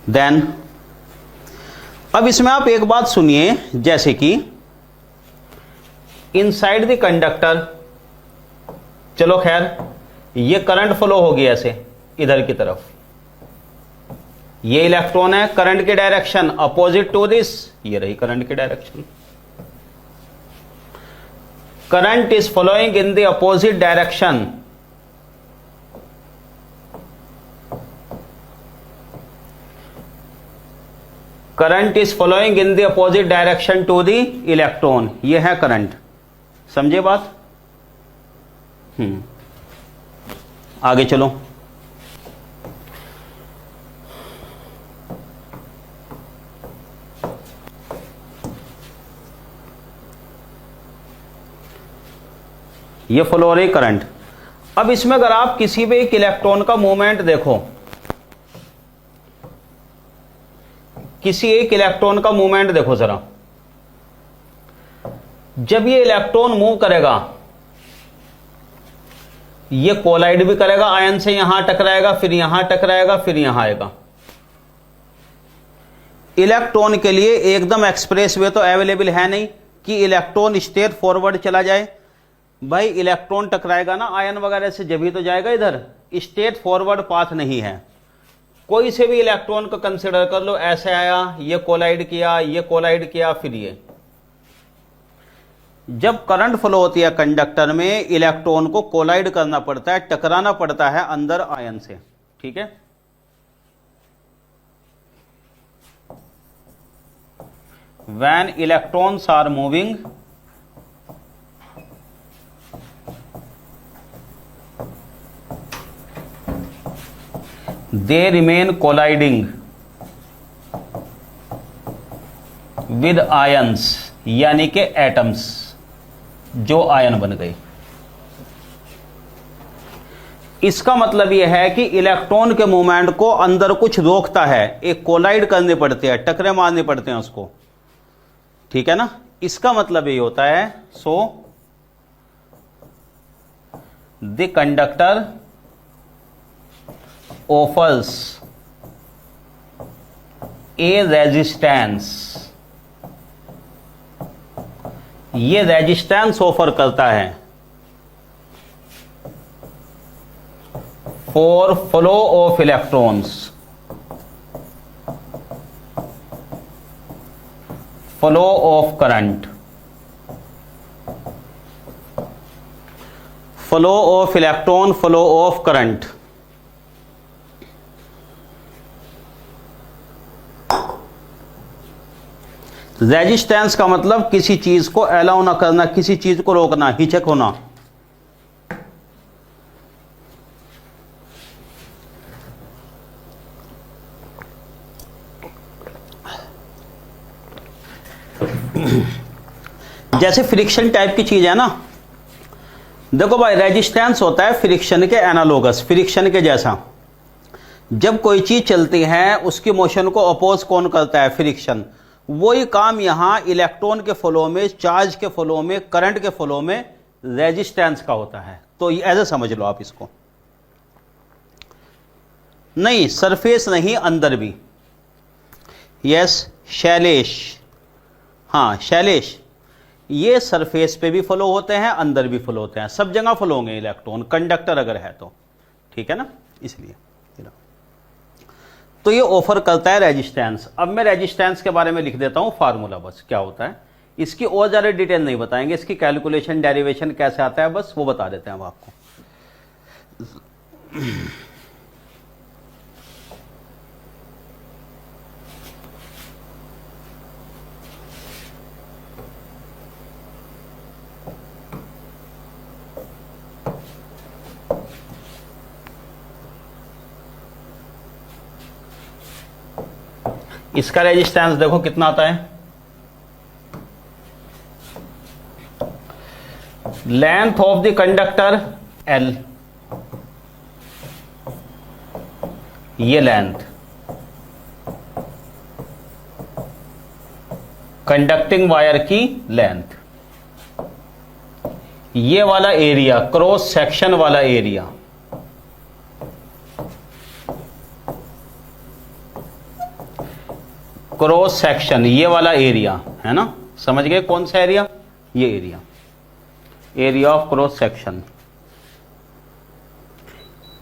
देन अब इसमें आप एक बात सुनिए, जैसे कि इनसाइड द कंडक्टर, चलो खैर, ये करंट फ्लो होगी ऐसे इधर की तरफ, ये इलेक्ट्रॉन है, करंट की डायरेक्शन अपोजिट टू दिस, ये रही करंट की direction. Current is flowing in the opposite direction, current is flowing in the opposite direction to the electron, ये है करंट। समझे बात? आगे चलो, ये फ्लो हो रही करंट। अब इसमें अगर आप किसी भी एक इलेक्ट्रॉन का मूवमेंट देखो, किसी एक इलेक्ट्रॉन का मूवमेंट देखो जरा, जब ये इलेक्ट्रॉन मूव करेगा ये कोलाइड भी करेगा आयन से, यहां टकराएगा, फिर यहां टकराएगा, फिर यहां आएगा। इलेक्ट्रॉन के लिए एकदम एक्सप्रेस वे तो अवेलेबल है नहीं कि इलेक्ट्रॉन स्ट्रेट फॉरवर्ड चला जाए। भाई इलेक्ट्रॉन टकराएगा ना आयन वगैरह से, जब ही तो जाएगा इधर, स्ट्रेट फॉरवर्ड पाथ नहीं है। कोई से भी इलेक्ट्रॉन को कंसिडर कर लो, ऐसे आया, ये कोलाइड किया, ये कोलाइड किया, फिर ये। जब करंट फ्लो होती है कंडक्टर में, इलेक्ट्रॉन को कोलाइड करना पड़ता है, टकराना पड़ता है अंदर आयन से, ठीक है। When electrons are moving, they remain colliding with ions, यानी के एटम्स जो आयन बन गए। इसका मतलब यह है कि इलेक्ट्रॉन के मूवमेंट को अंदर कुछ रोकता है, एक कोलाइड करनी पड़ती है, टकरे मारने पड़ते हैं उसको, ठीक है ना। इसका मतलब ये होता है, so the conductor offers A resistance, ये रेजिस्टेंस ऑफर करता है for flow of electrons, flow of current, flow of electron, flow of current. Resistance का मतलब किसी चीज को अलाउ ना करना, किसी चीज को रोकना, हिचक होना। जैसे फ्रिक्शन टाइप की चीज है ना, देखो भाई रेजिस्टेंस होता है फ्रिक्शन के एनालोगस, फ्रिक्शन के जैसा। जब कोई चीज चलती है उसकी मोशन को अपोज कौन करता है? फ्रिक्शन। वही काम यहां इलेक्ट्रॉन के फ्लो में, चार्ज के फ्लो में, करंट के फ्लो में रेजिस्टेंस का होता है। तो ऐसे समझ लो आप इसको। नहीं, सरफेस नहीं, अंदर भी। यस शैलेश, हाँ शैलेश, ये सरफेस पे भी फ्लो होते हैं, अंदर भी फ्लो होते हैं, सब जगह फ्लो होंगे इलेक्ट्रॉन, कंडक्टर अगर है तो, ठीक है ना। इसलिए तो ये ऑफर करता है रेजिस्टेंस। अब मैं रेजिस्टेंस के बारे में लिख देता हूं फार्मूला, बस क्या होता है इसकी और ज्यादा डिटेल नहीं बताएंगे, इसकी कैलकुलेशन डेरिवेशन कैसे आता है बस वो बता देते हैं हम आपको। इसका रेजिस्टेंस देखो कितना आता है, length of the conductor L, ये लेंथ, कंडक्टिंग वायर की लेंथ, ये वाला एरिया क्रॉस सेक्शन वाला एरिया, क्रॉस सेक्शन ये वाला एरिया है ना, समझ गए कौन सा एरिया? ये area, area of cross section.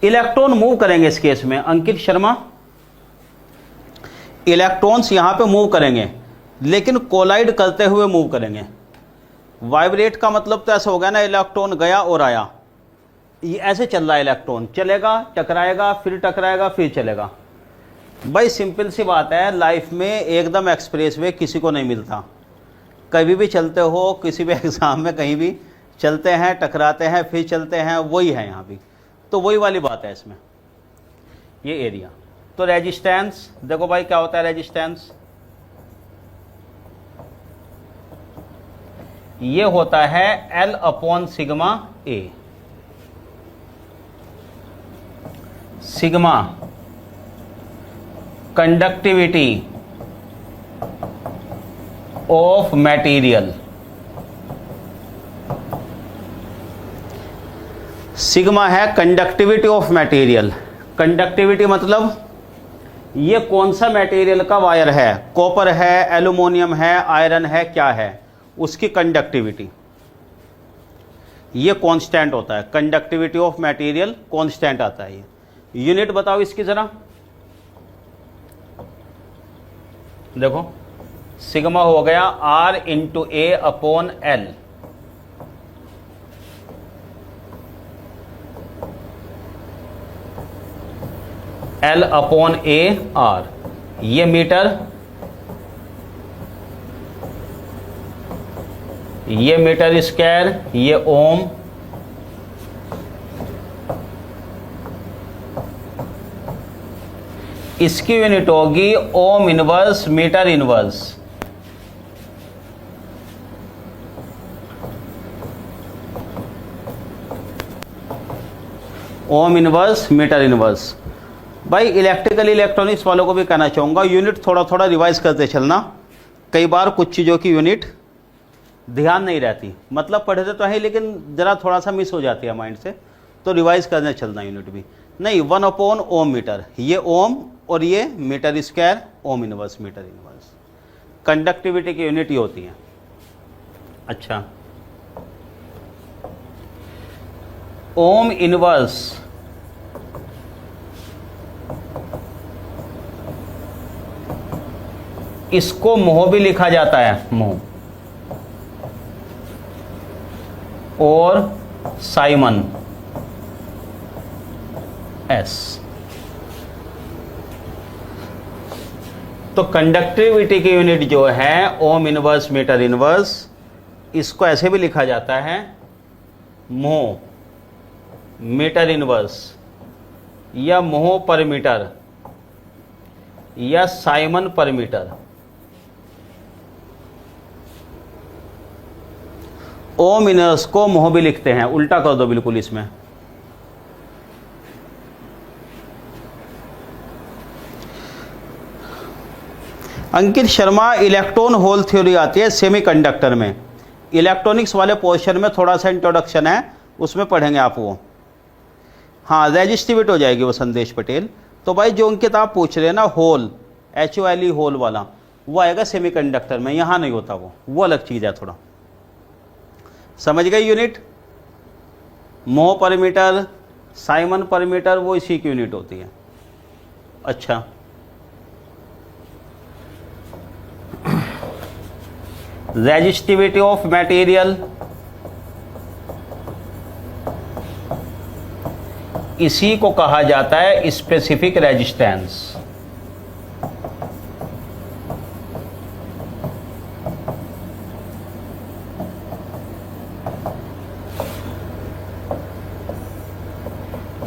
Electron move करेंगे इस केस में अंकित शर्मा, इलेक्ट्रॉन्स यहां पे मूव करेंगे लेकिन कोलाइड करते हुए मूव करेंगे। वाइब्रेट का मतलब तो ऐसा हो गया ना, इलेक्ट्रॉन गया और आया, ये ऐसे चल रहा है, इलेक्ट्रॉन चलेगा, टकराएगा, फिर टकराएगा, फिर चलेगा। भाई सिंपल सी बात है, लाइफ में एकदम एक्सप्रेस वे किसी को नहीं मिलता। कभी भी चलते हो, किसी भी एग्जाम में कहीं भी चलते हैं, टकराते हैं, फिर चलते हैं, वही है यहाँ भी। तो वही वाली बात है इसमें, ये एरिया। तो रेजिस्टेंस देखो भाई क्या होता है रेजिस्टेंस, ये होता है L upon sigma A। Sigma conductivity of material. Sigma है कंडक्टिविटी ऑफ मटेरियल। कंडक्टिविटी मतलब ये कौन सा मटेरियल का वायर है, कॉपर है, एल्युमिनियम है, आयरन है, क्या है, उसकी कंडक्टिविटी। ये कांस्टेंट होता है, कंडक्टिविटी ऑफ मटेरियल कांस्टेंट आता है। ये यूनिट बताओ इसकी जरा। देखो सिग्मा हो गया R into A upon L. L upon A R, ये मीटर, ये मीटर स्क्वायर, ये ओम, इसकी यूनिट होगी ohm inverse metre inverse. Ohm inverse metre inverse. भाई इलेक्ट्रिकल इलेक्ट्रॉनिक्स वालों को भी कहना चाहूँगा, यूनिट थोड़ा थोड़ा रिवाइज करते चलना। कई बार कुछ चीज़ों की यूनिट ध्यान नहीं रहती, मतलब पढ़ते तो है लेकिन ज़रा थोड़ा सा मिस हो जाती है माइंड से, तो रिवाइज करने चलना यूनिट भी। नहीं 1 अपॉन ओम मीटर, ये ओम और ये metre square, ohm inverse metre inverse. Conductivity की यूनिट ही होती है। अच्छा, ओम इनवर्स इसको मोह भी लिखा जाता है, मोह, और साइमन एस। तो कंडक्टिविटी की यूनिट जो है ओम इनवर्स मीटर इनवर्स, इसको ऐसे भी लिखा जाता है मोह मीटर इनवर्स, या मोह पर मीटर, या साइमन पर मीटर। ओम इनवर्स को मोह भी लिखते हैं, उल्टा कर दो बिल्कुल इसमें। Ankit Sharma, electron hole theory आती है सेमीकंडक्टर में, इलेक्ट्रॉनिक्स वाले पोर्शन में थोड़ा सा इंट्रोडक्शन है, उसमें पढ़ेंगे आप वो। हाँ रेजिस्टिविटी हो जाएगी वो संदेश पटेल। तो भाई जो अंकित आप पूछ रहे हैं ना होल, HOLE होल वाला, वो आएगा सेमीकंडक्टर में, यहाँ नहीं होता वो अलग चीज़ है थोड़ा। समझ गए यूनिट? मोह पर मीटर, साइमन पर मीटर, वो इसी की यूनिट होती है। अच्छा, रेजिस्टिविटी ऑफ मटेरियल, इसी को कहा जाता है स्पेसिफिक रेजिस्टेंस।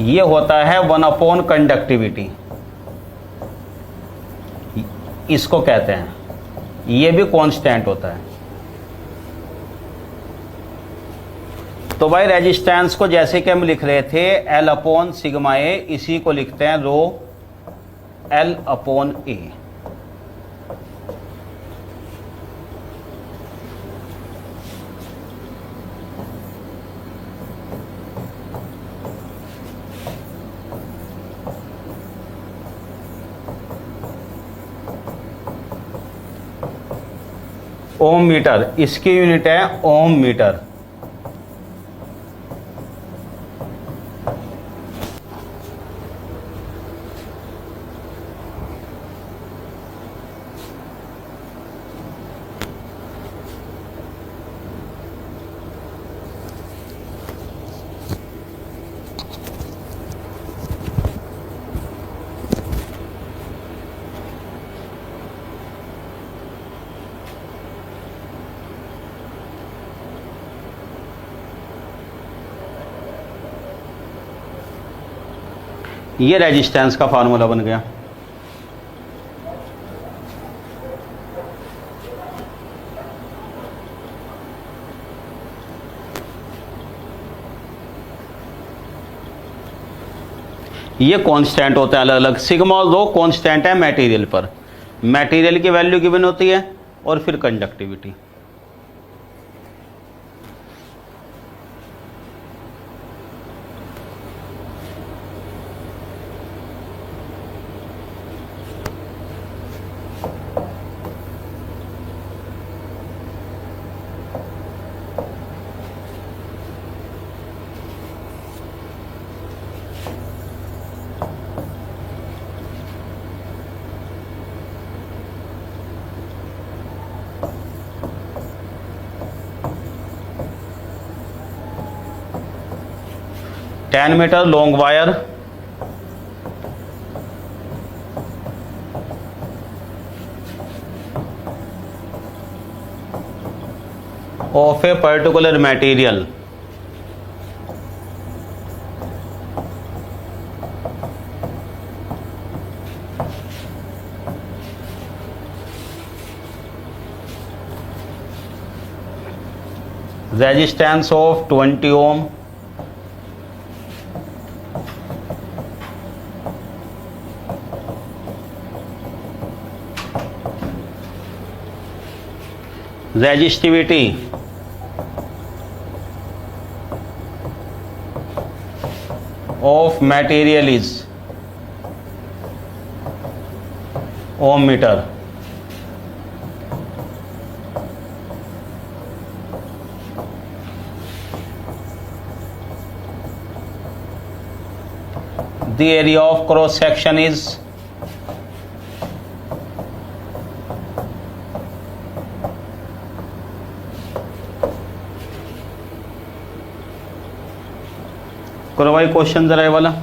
ये होता है 1 अपॉन कंडक्टिविटी, इसको कहते हैं, ये भी कांस्टेंट होता है। तो भाई रेजिस्टेंस को जैसे कि हम लिख रहे थे L अपॉन सिग्मा ए, इसी को लिखते हैं रो L अपॉन ए। ओम मीटर, इसकी यूनिट है ओम मीटर। ये रेजिस्टेंस का फार्मूला बन गया। ये कांस्टेंट होता है अलग अलग, सिग्मा और रो कांस्टेंट है मटेरियल पर। मटेरियल की वैल्यू गिवन होती है और फिर conductivity. Ten metre long wire of a particular material resistance of 20 ohm resistivity of material is ohm meter. The area of cross section is करो भाई क्वेश्चन जरा ये वाला।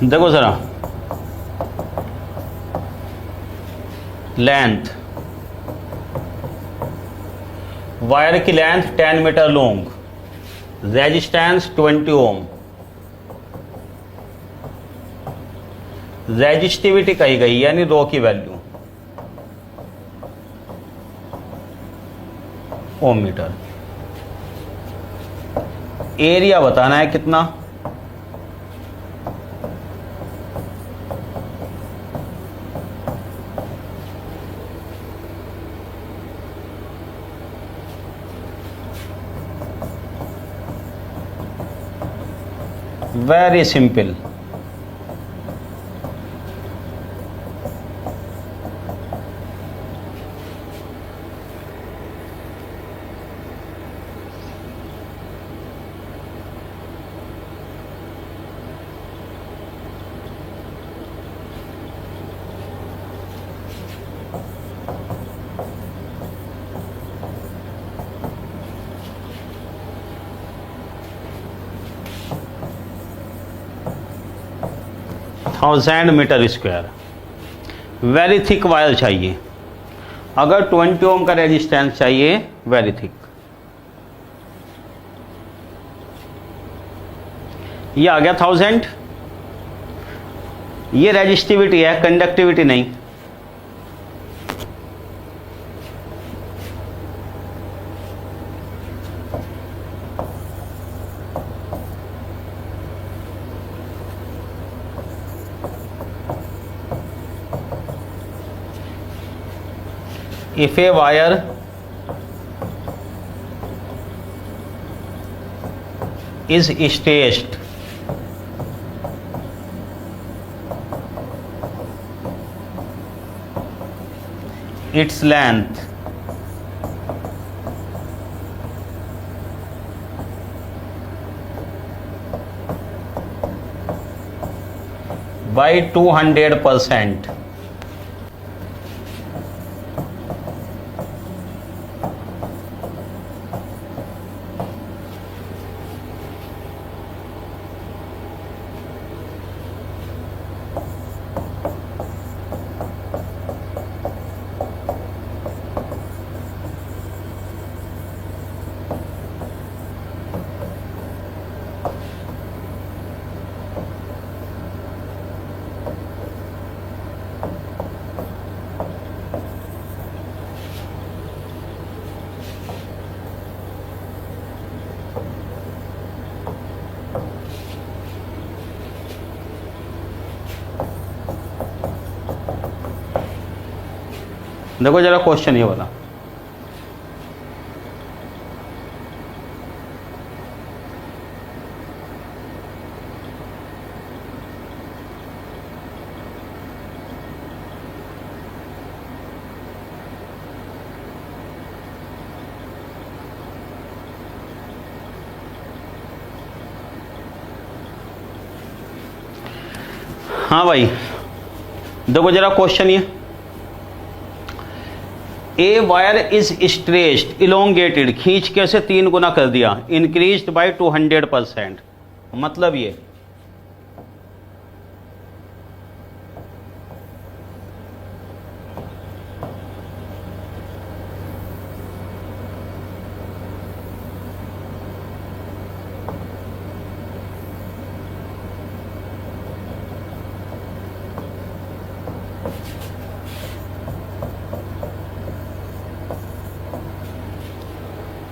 देखो जरा, लेंथ, वायर की लेंथ 10 मीटर लॉन्ग, रेजिस्टेंस 20 ओम, resistivity कही गई यानी रो की वैल्यू ओम मीटर, एरिया बताना है कितना, very simple. Thousand metre square, very thick wire चाहिए। अगर 20 ओम का रेजिस्टेंस चाहिए, वेरी थिक। ये आ गया 1000। ये रेजिस्टिविटी है, कंडक्टिविटी नहीं। If a wire is stretched its length by 200%, देखो जरा क्वेश्चन ये वाला, हाँ भाई देखो जरा क्वेश्चन ये, a wire is stretched elongated, खींच के से 3 गुना कर दिया, इंक्रीज्ड बाय 200%, मतलब ये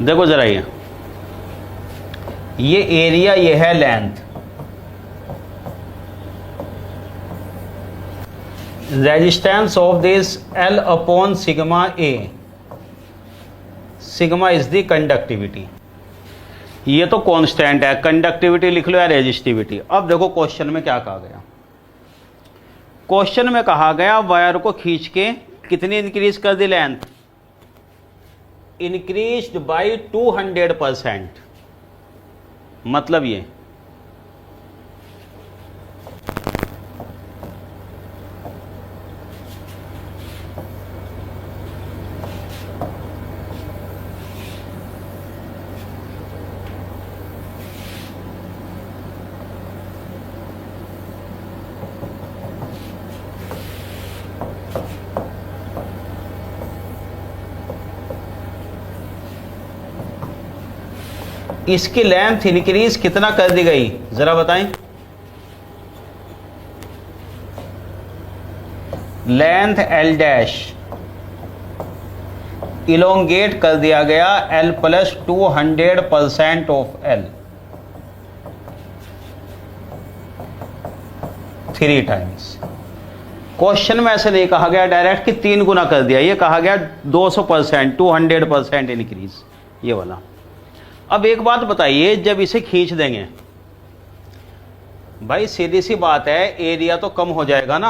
देखो जरा ये एरिया, ये है length, resistance of this L upon sigma A, sigma is the conductivity, ये तो कांस्टेंट है, कंडक्टिविटी लिख लो या रेजिस्टिविटी। अब देखो क्वेश्चन में क्या कहा गया, क्वेश्चन में कहा गया वायर को खींच के कितनी इंक्रीज कर दी लेंथ, इंक्रीज्ड बाय 200%, मतलब ये इसकी लेंथ इंक्रीज कितना कर दी गई, जरा बताएं। लेंथ L डैश इलोंगेट कर दिया गया L plus 200% of L, 3 times. Question में ऐसे नहीं कहा गया डायरेक्ट कि 3 गुना कर दिया, ये कहा गया 200%, 200% इंक्रीज, ये वाला। अब एक बात बताइए, जब इसे खींच देंगे भाई सीधी सी बात है, एरिया तो कम हो जाएगा ना,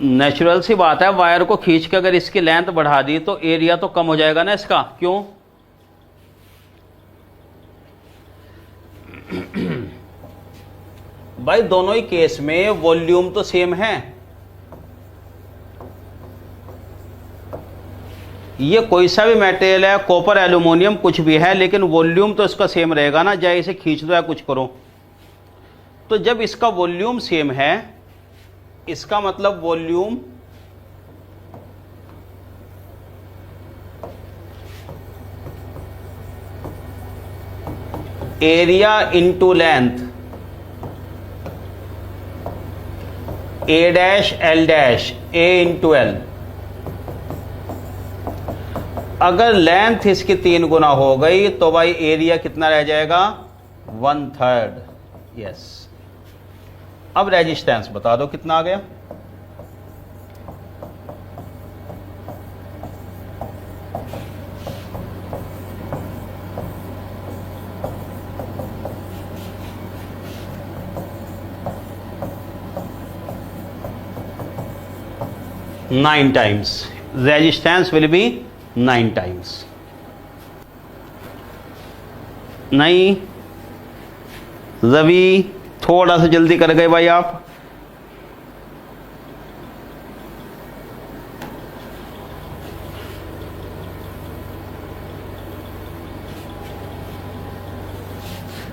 नेचुरल सी बात है, वायर को खींच के अगर इसकी लेंथ बढ़ा दी तो एरिया तो कम हो जाएगा ना इसका, क्यों? भाई दोनों ही केस में वॉल्यूम तो सेम है, ये कोई सा भी मटेरियल है, कॉपर, एल्यूमिनियम, कुछ भी है, लेकिन वॉल्यूम तो इसका सेम रहेगा ना, चाहे इसे खींच दो या कुछ करो। तो जब इसका वॉल्यूम सेम है, इसका मतलब वॉल्यूम एरिया इंटू लेंथ, ए डैश एल डैश, ए इंटू एल। अगर लेंथ इसकी 3 गुना हो गई तो भाई एरिया कितना रह जाएगा, 1/3। यस, अब रेजिस्टेंस बता दो कितना आ गया। Nine times, resistance will be 9 times. नहीं रवि, थोड़ा सा जल्दी कर गए भाई आप।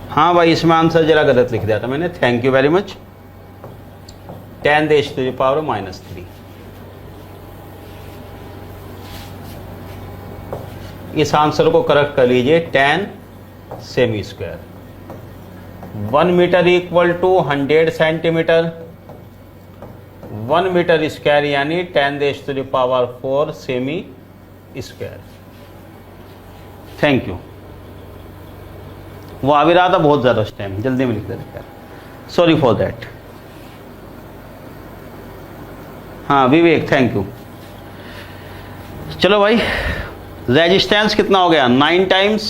हाँ भाई, इसमें आंसर जरा गलत लिख दिया था मैंने, थैंक यू वेरी मच। 10⁻⁻3। इस आंसर को करेक्ट कर लीजिए, 10 सेमी square. 1 metre equal to 100 centimetre, 1 metre square यानी 10⁻⁴ सेमी स्क्वायर। Thank you. वो आ भी रहा था बहुत ज़्यादा उस टाइम, जल्दी में लिख देते, सॉरी फॉर दैट। हाँ विवेक, थैंक यू। चलो भाई, रेजिस्टेंस कितना हो गया? 9 टाइम्स।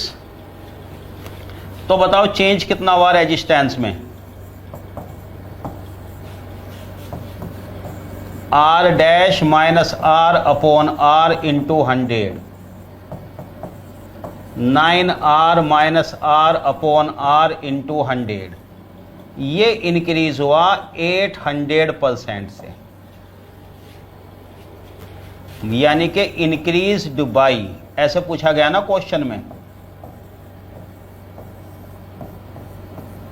तो बताओ चेंज कितना हुआ रेजिस्टेंस में? R dash minus R upon R into 100, 9R minus R upon R into 100, ये इंक्रीज हुआ 800% से, यानी कि इंक्रीज्ड बाई, ऐसे पूछा गया ना क्वेश्चन में,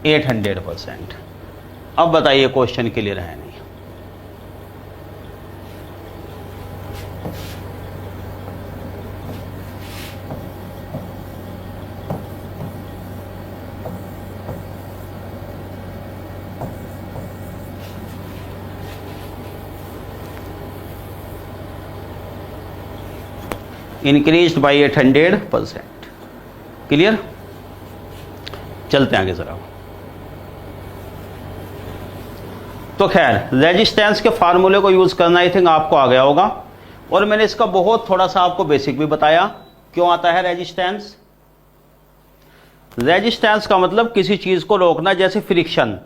800%। अब बताइए क्वेश्चन क्लियर है नहीं? Increased by 800%। क्लियर? चलते हैं आगे जरा। तो खैर, रेजिस्टेंस के फार्मूले को यूज करना आई थिंक आपको आ गया होगा, और मैंने इसका बहुत थोड़ा सा आपको बेसिक भी बताया। क्यों आता है रेजिस्टेंस? रेजिस्टेंस का मतलब किसी चीज को रोकना, जैसे फ्रिक्शन।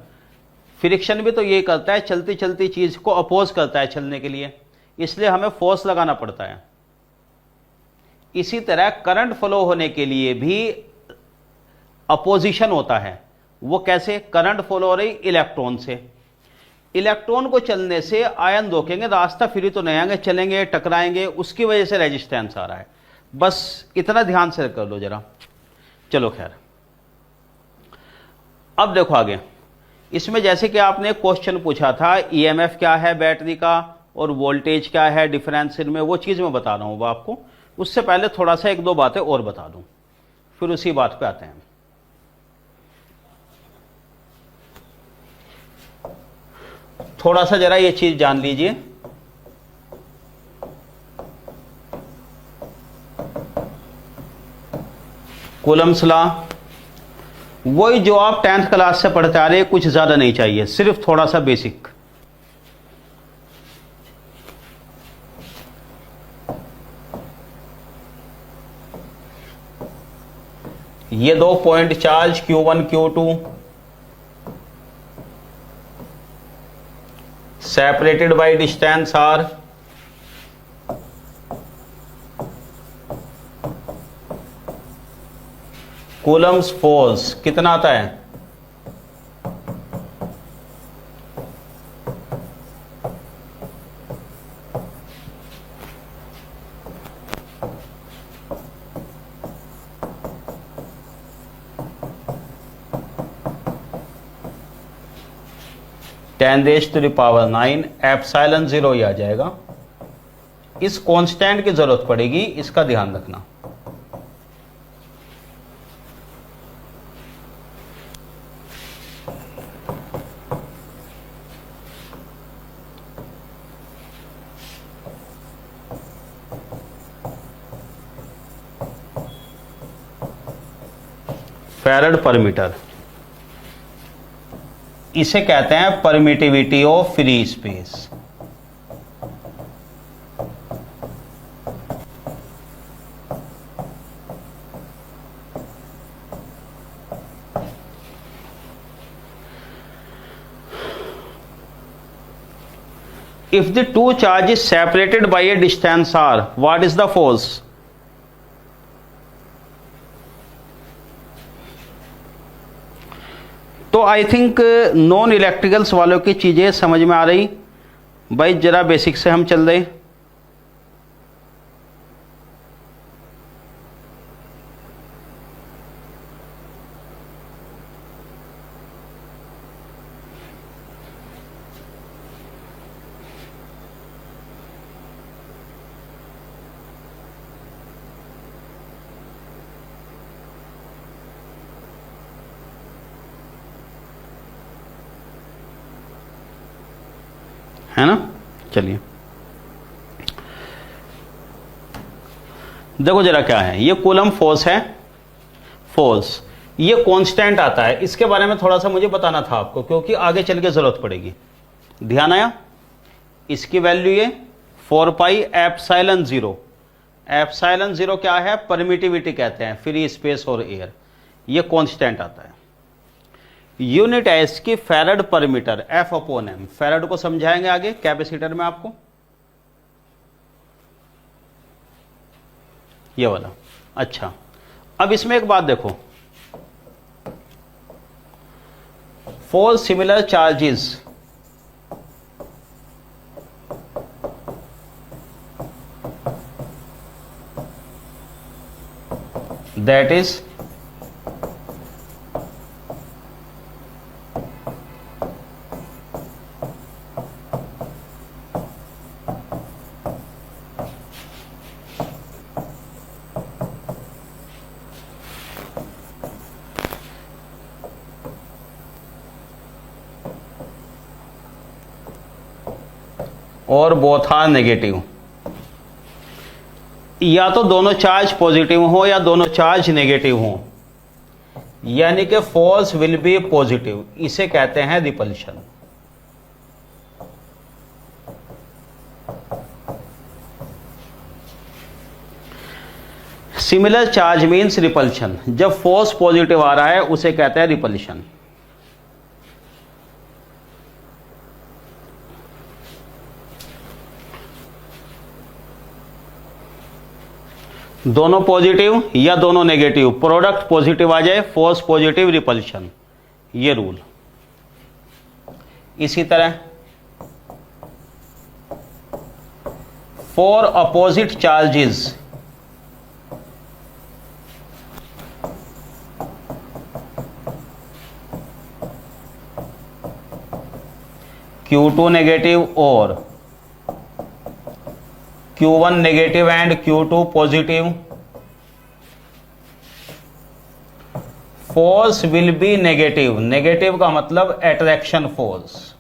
फ्रिक्शन भी तो ये करता है, चलती चलती चीज को अपोज करता है चलने के लिए, इसलिए हमें फोर्स लगाना पड़ता है। इसी तरह करंट फ्लो होने के लिए भी अपोजिशन होता है। वो कैसे? करंट फ्लो हो रही इलेक्ट्रॉन से, इलेक्ट्रॉन को चलने से आयन रोकेंगे, रास्ता फ्री तो नहीं आएंगे, चलेंगे टकराएंगे, उसकी वजह से रेजिस्टेंस आ रहा है। बस इतना ध्यान से कर लो जरा। चलो खैर, अब देखो आगे। इसमें जैसे कि आपने क्वेश्चन पूछा था ईएमएफ क्या है बैटरी का और वोल्टेज क्या है डिफरेंशियल में, वो चीज मैं बता रहा हूं आपको। उससे पहले थोड़ा सा 1-2 बातें और बता दूं, फिर उसी बात पे आते हैं। थोड़ा सा जरा ये चीज जान लीजिए। कूलम्स लॉ वही जो आप 10th क्लास से पढ़ते आ रहे हैं, कुछ ज्यादा नहीं चाहिए, सिर्फ थोड़ा सा बेसिक। ये 2 point charge Q1 Q2 separated by distance R, Coulomb's force कितना आता है? Ten raise to the power 9 epsilon 0 ही आ जाएगा। इस कांस्टेंट की जरूरत पड़ेगी, इसका ध्यान रखना। फैराड पर मीटर, इसे कहते हैं permittivity of free space. If the two charges separated by a distance r, what is the force? तो आई थिंक नॉन इलेक्ट्रिकल्स वालों की चीज़ें समझ में आ रही भाई, जरा बेसिक से हम चल रहे। है ना? चलिए देखो जरा क्या है। ये कूलम फोर्स है, फोर्स ये कांस्टेंट आता है। इसके बारे में थोड़ा सा मुझे बताना था आपको, क्योंकि आगे चल के जरूरत पड़ेगी। ध्यान आया? इसकी वैल्यू ये 4 pi epsilon zero. Epsilon zero क्या है? परमिटिविटी कहते हैं, फ्री स्पेस और एयर, ये कांस्टेंट आता है। यूनिट है इसकी farad per metre, F upon M. Farad को समझाएंगे आगे कैपेसिटर में आपको, ये वाला। अच्छा, अब इसमें एक बात देखो, four similar charges that is और बोथ आर नेगेटिव, या तो दोनों चार्ज पॉजिटिव हो या दोनों चार्ज नेगेटिव हो, यानी कि फोर्स विल बी पॉजिटिव, इसे कहते हैं repulsion. Similar charge means repulsion, जब फोर्स पॉजिटिव आ रहा है उसे कहते हैं रिपल्शन। दोनों पॉजिटिव या दोनों नेगेटिव, प्रोडक्ट पॉजिटिव आ जाए, फोर्स पॉजिटिव, रिपल्शन, ये रूल। इसी तरह for opposite charges Q2 negative और Q1 negative and Q2 positive, force will be negative. Negative का मतलब attraction force.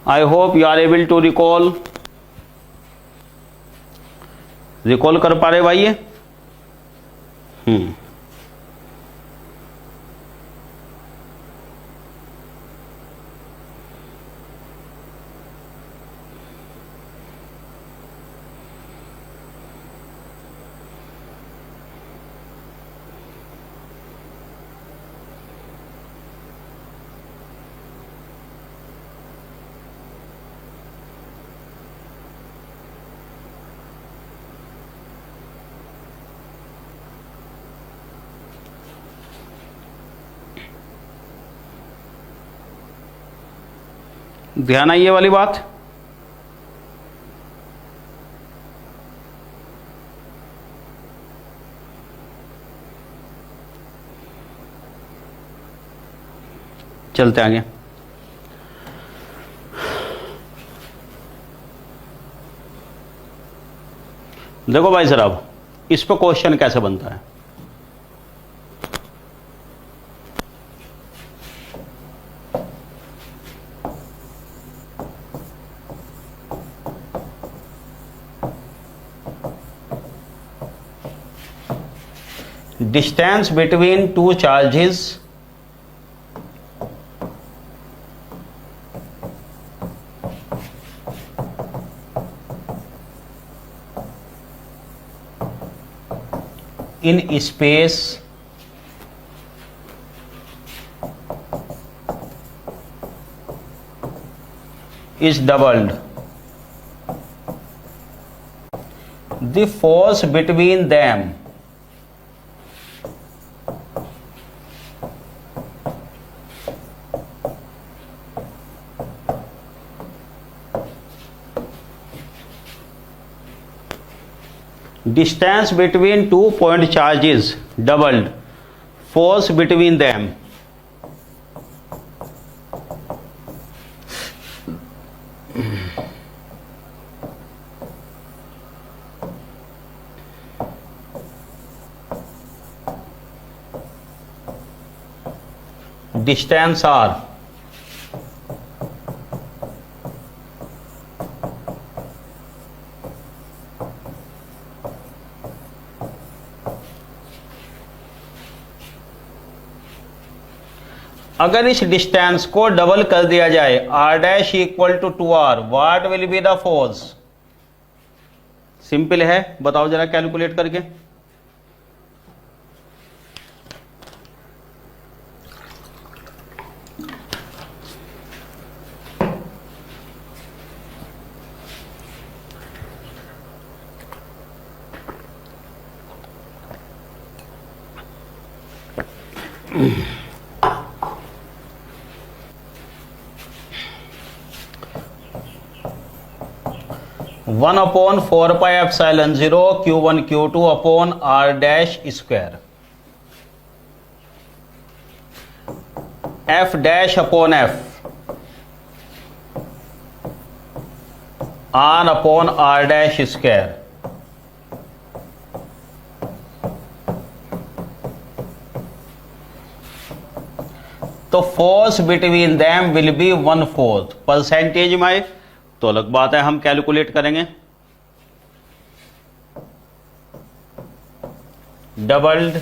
I hope you are able to recall कर पा रहे भाई ये? ध्यान आई ये वाली बात? चलते आगे। देखो भाई साहब, इस पर क्वेश्चन कैसे बनता है। Distance between two charges in space is doubled. The force between them distance between two point charges doubled, force between them distance r अगर इस डिस्टेंस को डबल कर दिया जाए r dash equal to 2r, what will be the force? Simple है, बताओ जरा calculate करके। One upon 4 pi epsilon 0 Q1 Q2 upon r dash square, f dash upon f, r upon r dash square. तो force between them will be 1/4 percentage में, तो अलग बात है, हम कैलकुलेट करेंगे। डबल्ड,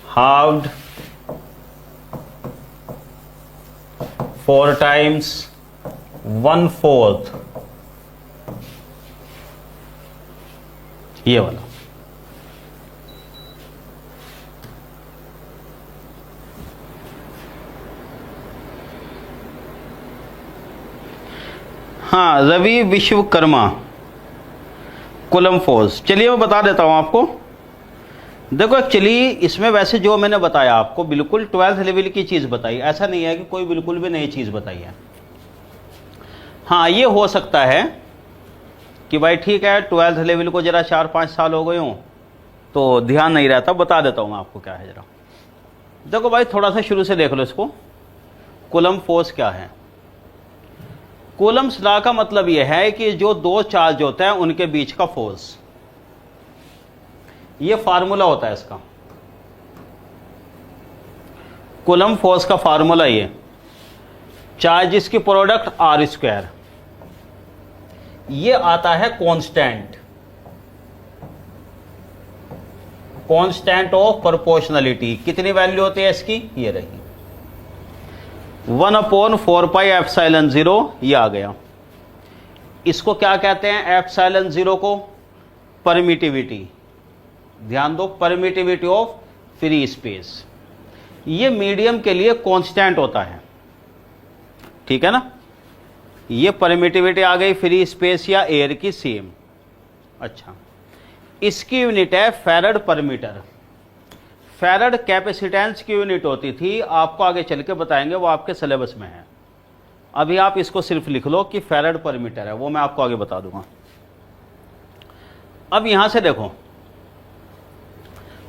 हाफ्ड, 4 टाइम्स 1/4, ये वाला। हाँ, रवि विश्वकर्मा, कुलम फोर्स। चलिए मैं बता देता हूँ आपको। देखो एक्चुअली इसमें वैसे जो मैंने बताया आपको बिल्कुल 12th लेवल की चीज़ बताई, ऐसा नहीं है कि कोई बिल्कुल भी नई चीज़ बताई है। हाँ, ये हो सकता है कि भाई ठीक है 12th लेवल को जरा 4-5 साल हो गए हों तो ध्यान नहीं रहता, बता देता हूँ मैं आपको क्या है जरा। देखो भाई थोड़ा सा शुरू से देख लो इसको। कुलम फोर्स क्या है? कूलम्स लॉ का मतलब यह है कि जो दो चार्ज होते हैं उनके बीच का फोर्स, ये फार्मूला होता है इसका। कूलम फोर्स का फार्मूला ये, चार्जेस की प्रोडक्ट आर स्क्वायर, ये आता है कांस्टेंट, कांस्टेंट ऑफ प्रोपोर्शनलिटी। कितनी वैल्यू होती है इसकी? ये रही 1/4 पाई एप्सिलॉन 0, ये आ गया। इसको क्या कहते हैं? एप्सिलॉन 0 को परमिटिविटी, ध्यान दो, परमिटिविटी ऑफ फ्री स्पेस। ये मीडियम के लिए कांस्टेंट होता है, ठीक है ना। ये परमिटिविटी आ गई फ्री स्पेस या एयर की, सेम। अच्छा, इसकी यूनिट है farad per metre. Farad capacitance की यूनिट होती थी, आपको आगे चल के बताएंगे, वो आपके सिलेबस में है। अभी आप इसको सिर्फ लिख लो कि फैराड पर मीटर है, वो मैं आपको आगे बता दूंगा। अब यहां से देखो,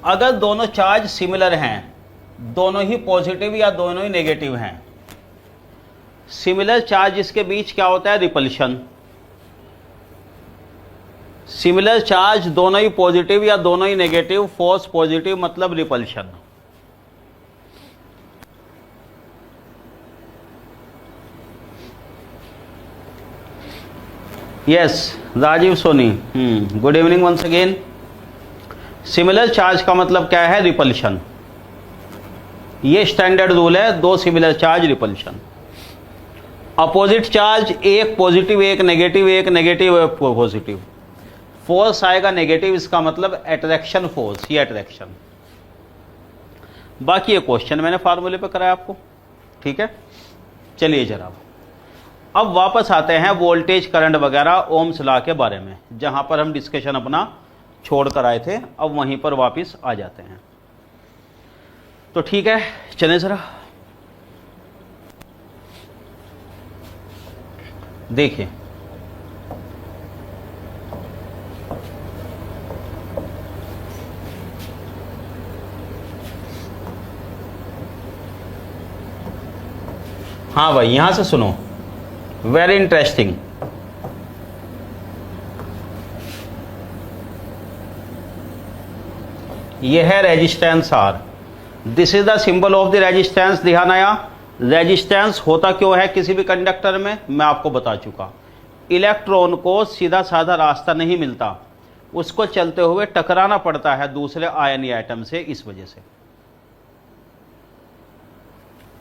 अगर दोनों चार्ज सिमिलर हैं, दोनों ही पॉजिटिव या दोनों ही नेगेटिव हैं, सिमिलर चार्ज के बीच क्या होता है? रिपल्शन। सिमिलर चार्ज दोनों ही पॉजिटिव या दोनों ही नेगेटिव, फोर्स पॉजिटिव मतलब repulsion. Yes Rajiv Soni, good evening once again. Similar charge का मतलब क्या है? रिपल्शन। ये स्टैंडर्ड रूल है, दो similar charge repulsion. Opposite charge, एक पॉजिटिव एक नेगेटिव, एक नेगेटिव एक पॉजिटिव, फोर्स आएगा नेगेटिव, इसका मतलब अट्रैक्शन फोर्स, ये अट्रैक्शन। बाकी ये क्वेश्चन मैंने फार्मूले पे कराया आपको, ठीक है। चलिए जरा अब वापस आते हैं वोल्टेज करंट वगैरह ओम्स लॉ के बारे में, जहां पर हम डिस्कशन अपना छोड़ कर आए थे, अब वहीं पर वापस आ जाते हैं। तो ठीक है, चलें जरा देखिए। हाँ भाई यहां से सुनो, वेरी इंटरेस्टिंग। यह है resistance R, this is the symbol of the resistance. ध्यान आया? रेजिस्टेंस होता क्यों है किसी भी कंडक्टर में, मैं आपको बता चुका। इलेक्ट्रॉन को सीधा साधा रास्ता नहीं मिलता, उसको चलते हुए टकराना पड़ता है दूसरे आयन या एटम से, इस वजह से।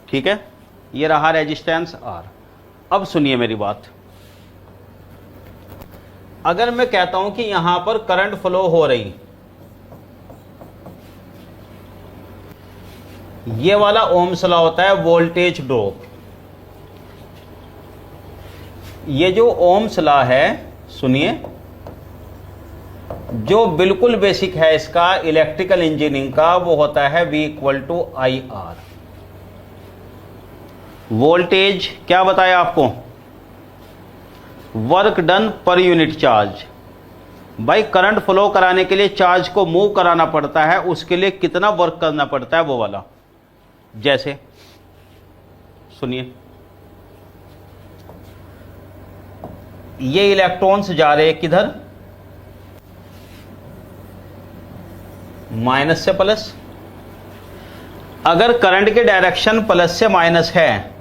ठीक है, ये रहा रेजिस्टेंस R। अब सुनिए मेरी बात, अगर मैं कहता हूं कि यहां पर करंट फ्लो हो रही, ये वाला ओम्स लॉ होता है वोल्टेज ड्रॉप। ये जो ओम्स लॉ है, सुनिए, जो बिल्कुल बेसिक है इसका इलेक्ट्रिकल इंजीनियरिंग का, वो होता है V = IR। वोल्टेज क्या बताया आपको, work done per unit charge. भाई करंट फ्लो कराने के लिए चार्ज को मूव कराना पड़ता है, उसके लिए कितना वर्क करना पड़ता है वो वाला। जैसे सुनिए, ये इलेक्ट्रॉन्स जा रहे हैं किधर, माइनस से प्लस। अगर करंट की डायरेक्शन प्लस से माइनस है,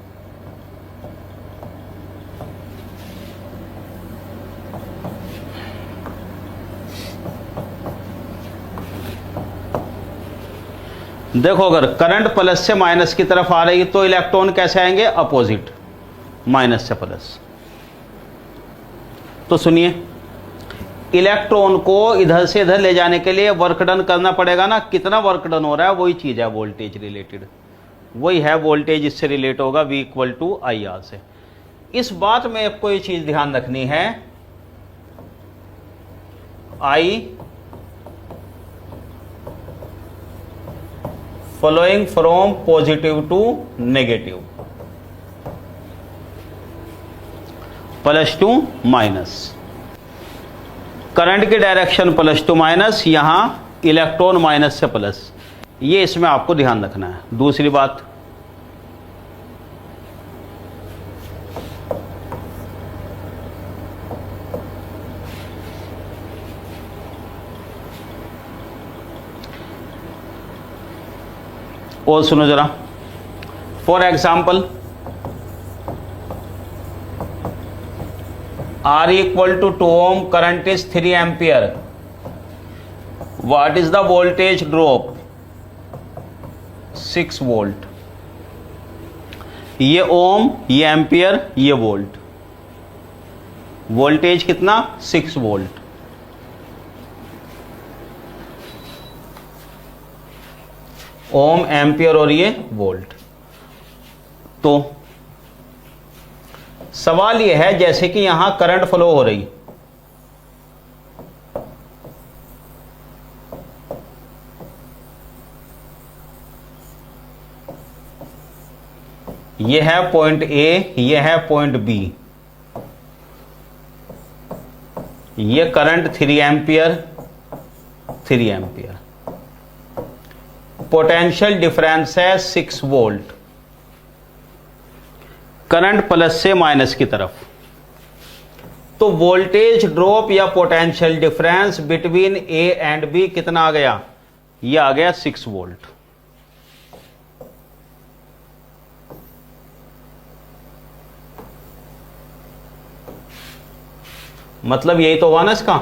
देखो अगर करंट प्लस से माइनस की तरफ आ रही है तो इलेक्ट्रॉन कैसे आएंगे, अपोजिट, माइनस से प्लस। तो सुनिए, इलेक्ट्रॉन को इधर से इधर ले जाने के लिए वर्क डन करना पड़ेगा ना, कितना वर्क डन हो रहा है, वही चीज है वोल्टेज रिलेटेड, वही है वोल्टेज, इससे रिलेट होगा V = IR से। इस बात में आपको ये चीज ध्यान रखनी है, I flowing from positive to negative, plus to minus, current की डायरेक्शन प्लस टू माइनस, यहां इलेक्ट्रॉन माइनस से प्लस, ये इसमें आपको ध्यान रखना है। दूसरी बात, और सुनो जरा, for example R = 2 ohm, current is 3 ampere. What is the voltage drop? 6 volt। ये ओम, ये एम्पियर, ये वोल्ट, वोल्टेज कितना, 6 वोल्ट। ओम, एम्पियर और ये वोल्ट। तो सवाल यह है, जैसे कि यहां करंट फ्लो हो रही, यह है पॉइंट ए, यह है पॉइंट बी, यह current 3 ampere, 3 ampere, potential difference है 6 वोल्ट, करंट प्लस से माइनस की तरफ। तो वोल्टेज ड्रॉप या potential difference between A and B कितना आ गया, यह आ गया 6 वोल्ट। मतलब यही तो हुआ ना इसका।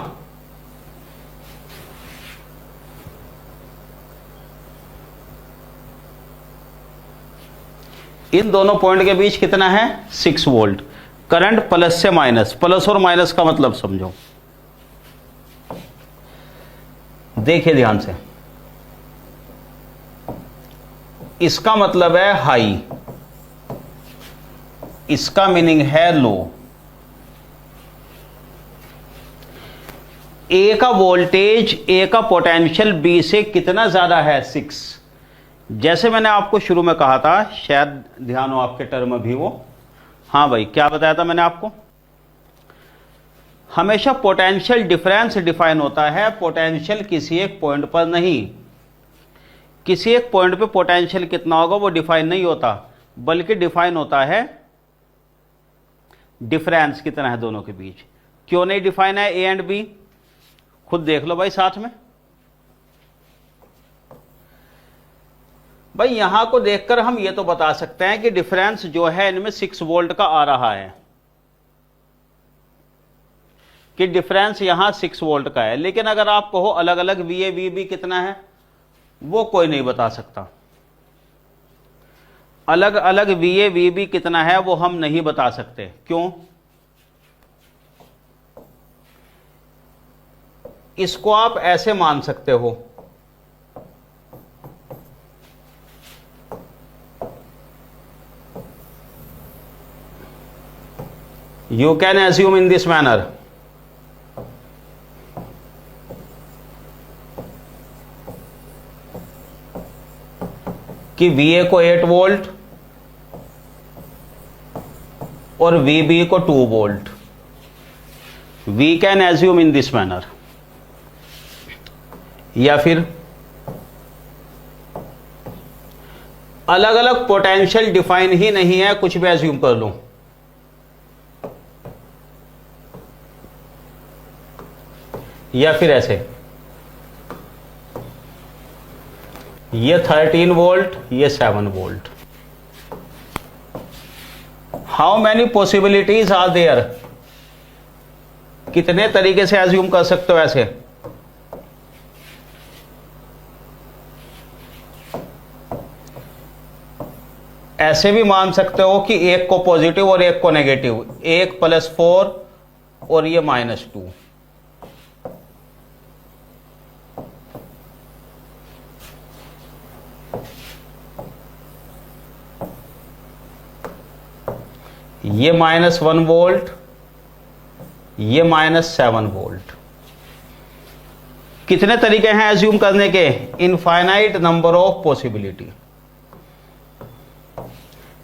इन दोनों पॉइंट के बीच कितना है, 6 वोल्ट। करंट प्लस से माइनस, प्लस और माइनस का मतलब समझो, देखिए ध्यान से, इसका मतलब है हाई, इसका मीनिंग है लो। ए का वोल्टेज, ए का पोटेंशियल बी से कितना ज्यादा है, 6। जैसे मैंने आपको शुरू में कहा था, शायद ध्यान हो आपके टर्म भी वो, हाँ भाई क्या बताया था मैंने आपको, हमेशा पोटेंशियल डिफरेंस डिफाइन होता है पोटेंशियल किसी एक पॉइंट पर नहीं। किसी एक पॉइंट पे पोटेंशियल कितना होगा वो डिफाइन नहीं होता, बल्कि डिफाइन होता है डिफरेंस कितना है दोनों के बीच। क्यों नहीं डिफाइन है ए एंड बी, खुद देख लो भाई साथ में। भाई यहां को देखकर हम ये तो बता सकते हैं कि डिफरेंस जो है इनमें 6 वोल्ट का आ रहा है, कि डिफरेंस यहां 6 वोल्ट का है। लेकिन अगर आप कहो अलग अलग वी ए वी बी कितना है, वो कोई नहीं बता सकता। अलग अलग VA VB कितना है वो हम नहीं बता सकते। क्यों? इसको आप ऐसे मान सकते हो, you can assume in this manner कि VA को 8 वोल्ट और VB को 2 volt. We can assume in this manner. या फिर अलग अलग पोटेंशियल डिफाइन ही नहीं है, कुछ भी एज्यूम कर लूं। या फिर ऐसे, ये 13 वोल्ट, ये 7 volt. How many possibilities are there? कितने तरीके से एज्यूम कर सकते हो ऐसे? ऐसे भी मान सकते हो कि एक को पॉजिटिव और एक को नेगेटिव, एक +4 और ये -2। ये -1 वोल्ट, ये -7 वोल्ट। कितने तरीके हैं एज्यूम करने के? Infinite number of possibility.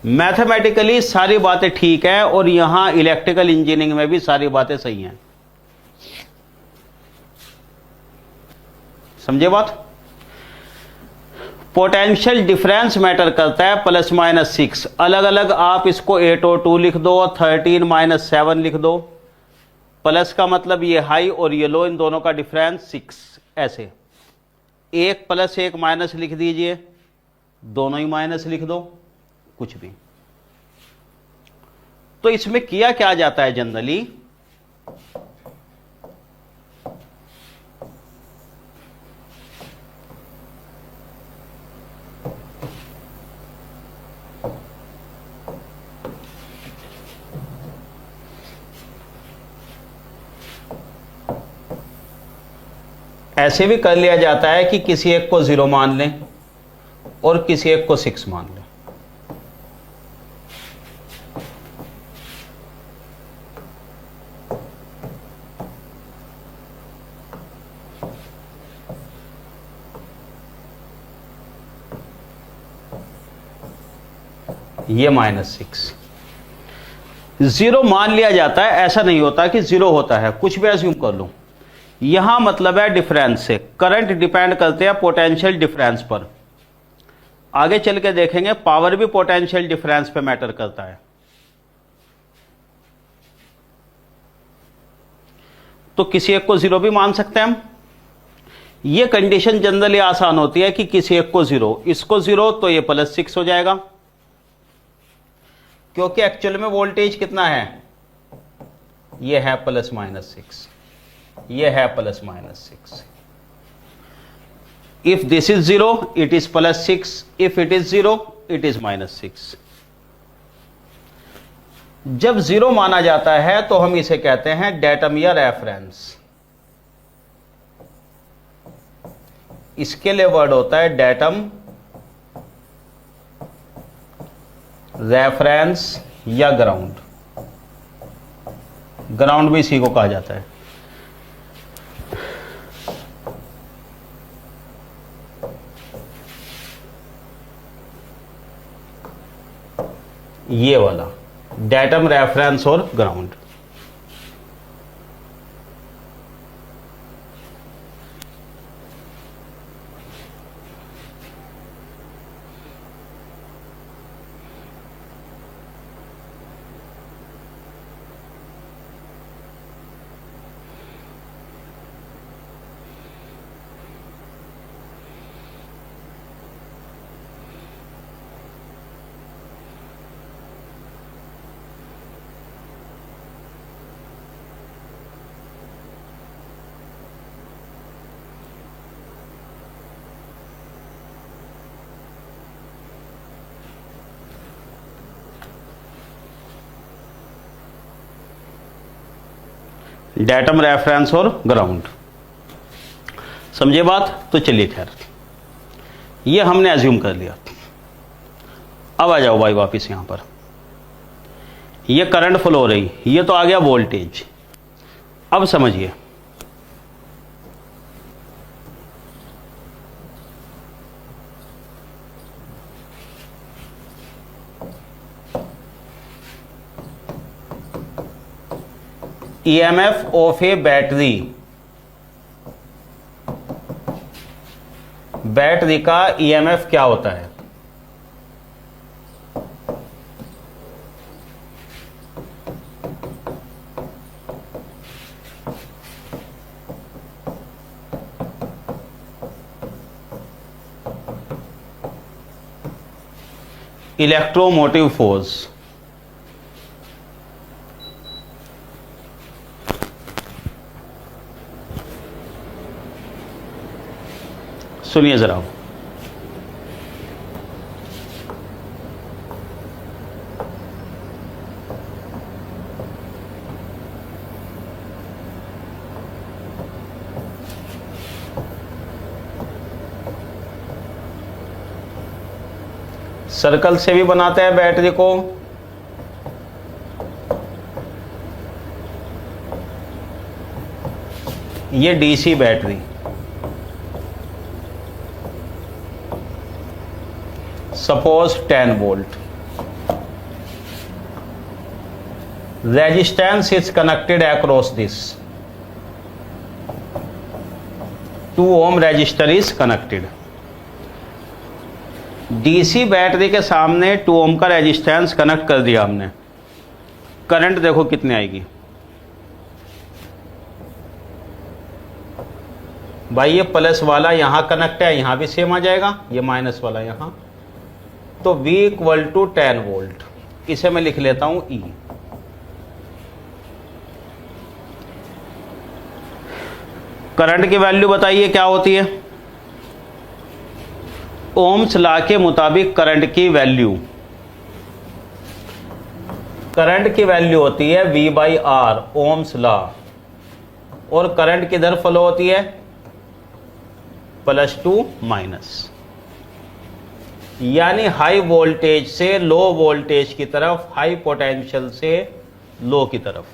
Mathematically सारी बातें ठीक है और यहां इलेक्ट्रिकल इंजीनियरिंग में भी सारी बातें सही हैं। समझे बात? पोटेंशियल डिफरेंस मैटर करता है, +-6। अलग अलग आप इसको 8 और 2 लिख दो, 13 - 7 लिख दो। प्लस का मतलब ये हाई और ये लो, इन दोनों का डिफरेंस 6। ऐसे 1 + 1 माइनस लिख दीजिए, दोनों ही माइनस लिख दो, कुछ भी। तो इसमें किया क्या जाता है जनरली, ऐसे भी कर लिया जाता है कि किसी एक को 0 मान लें और किसी एक को 6 मान लें। ये -6 0 मान लिया जाता है। ऐसा नहीं होता कि 0 होता है, कुछ भी एज्यूम कर लूं। यहां मतलब है डिफरेंस से। करंट डिपेंड करते हैं पोटेंशियल डिफरेंस पर। आगे चल के देखेंगे पावर भी पोटेंशियल डिफरेंस पे मैटर करता है। तो किसी एक को 0 भी मान सकते हैं हम। ये कंडीशन जनरली आसान होती है कि किसी एक को 0, इसको 0 तो ये +6 हो जाएगा, क्योंकि एक्चुअल में वोल्टेज कितना है, ये है +-6, ये है +-6। If this is 0 it is +6, if it is 0 it is -6। जब 0 माना जाता है तो हम इसे कहते हैं डेटम या रेफरेंस। इसके लिए वर्ड होता है डेटम, रेफरेंस या ग्राउंड। ग्राउंड भी इसी को कहा जाता है। ये वाला डेटम, रेफरेंस और ग्राउंड। डेटम, रेफरेंस और ग्राउंड। समझे बात? तो चलिए खैर, ये हमने एज्यूम कर लिया। अब आ जाओ भाई वापस यहां पर, ये करंट फ्लो हो रही, ये तो आ गया वोल्टेज। अब समझिए, EMF of A battery, battery का ईएमएफ क्या होता है? Electromotive force. सुनिए जरा, सर्कल से भी बनाते हैं बैटरी को, ये DC battery, suppose 10 volt, resistance is connected across this, 2 ohm resistor is connected. DC battery के सामने 2 ओम का रेजिस्टेंस कनेक्ट कर दिया हमने, करंट देखो कितनी आएगी भाई, ये प्लस वाला यहां कनेक्ट है, यहां भी सेम आ जाएगा, ये माइनस वाला यहां, तो V इक्वल टू 10 वोल्ट, इसे मैं लिख लेता हूं E। करंट की वैल्यू बताइए क्या होती है? ओम्स लॉ के मुताबिक करंट की वैल्यू, करंट की वैल्यू होती है V by R, Ohm's law, और करंट किधर फ्लो होती है? +2 माइनस, यानी हाई वोल्टेज से लो वोल्टेज की तरफ, हाई पोटेंशियल से लो की तरफ।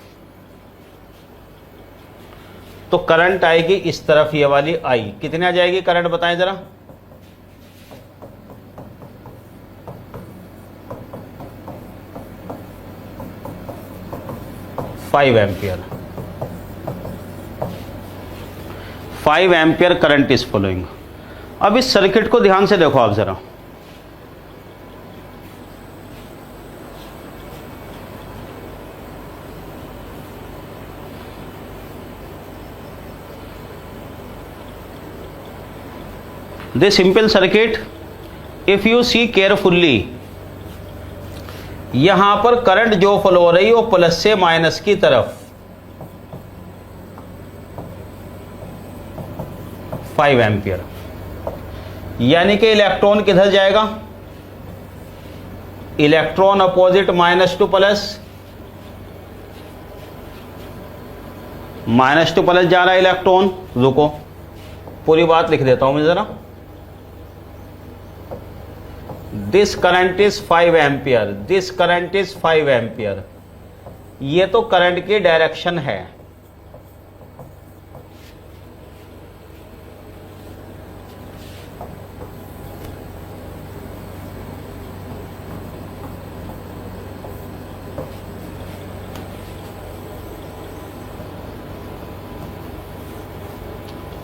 तो करंट आएगी इस तरफ, ये वाली आई, कितने आ जाएगी करंट बताएं जरा? Five ampere, 5 ampere current is flowing. अब इस सर्किट को ध्यान से देखो आप जरा, this simple circuit, if you see carefully, यहां पर करंट जो फ्लो हो रही है वो प्लस से माइनस की तरफ, 5 एम्पियर, यानी कि इलेक्ट्रॉन किधर जाएगा? Electron opposite minus two plus, minus two plus जा रहा है इलेक्ट्रॉन। रुको, पूरी बात लिख देता हूं मैं जरा। This current is 5 ampere, this current is 5 ampere, ये तो करंट की डायरेक्शन है।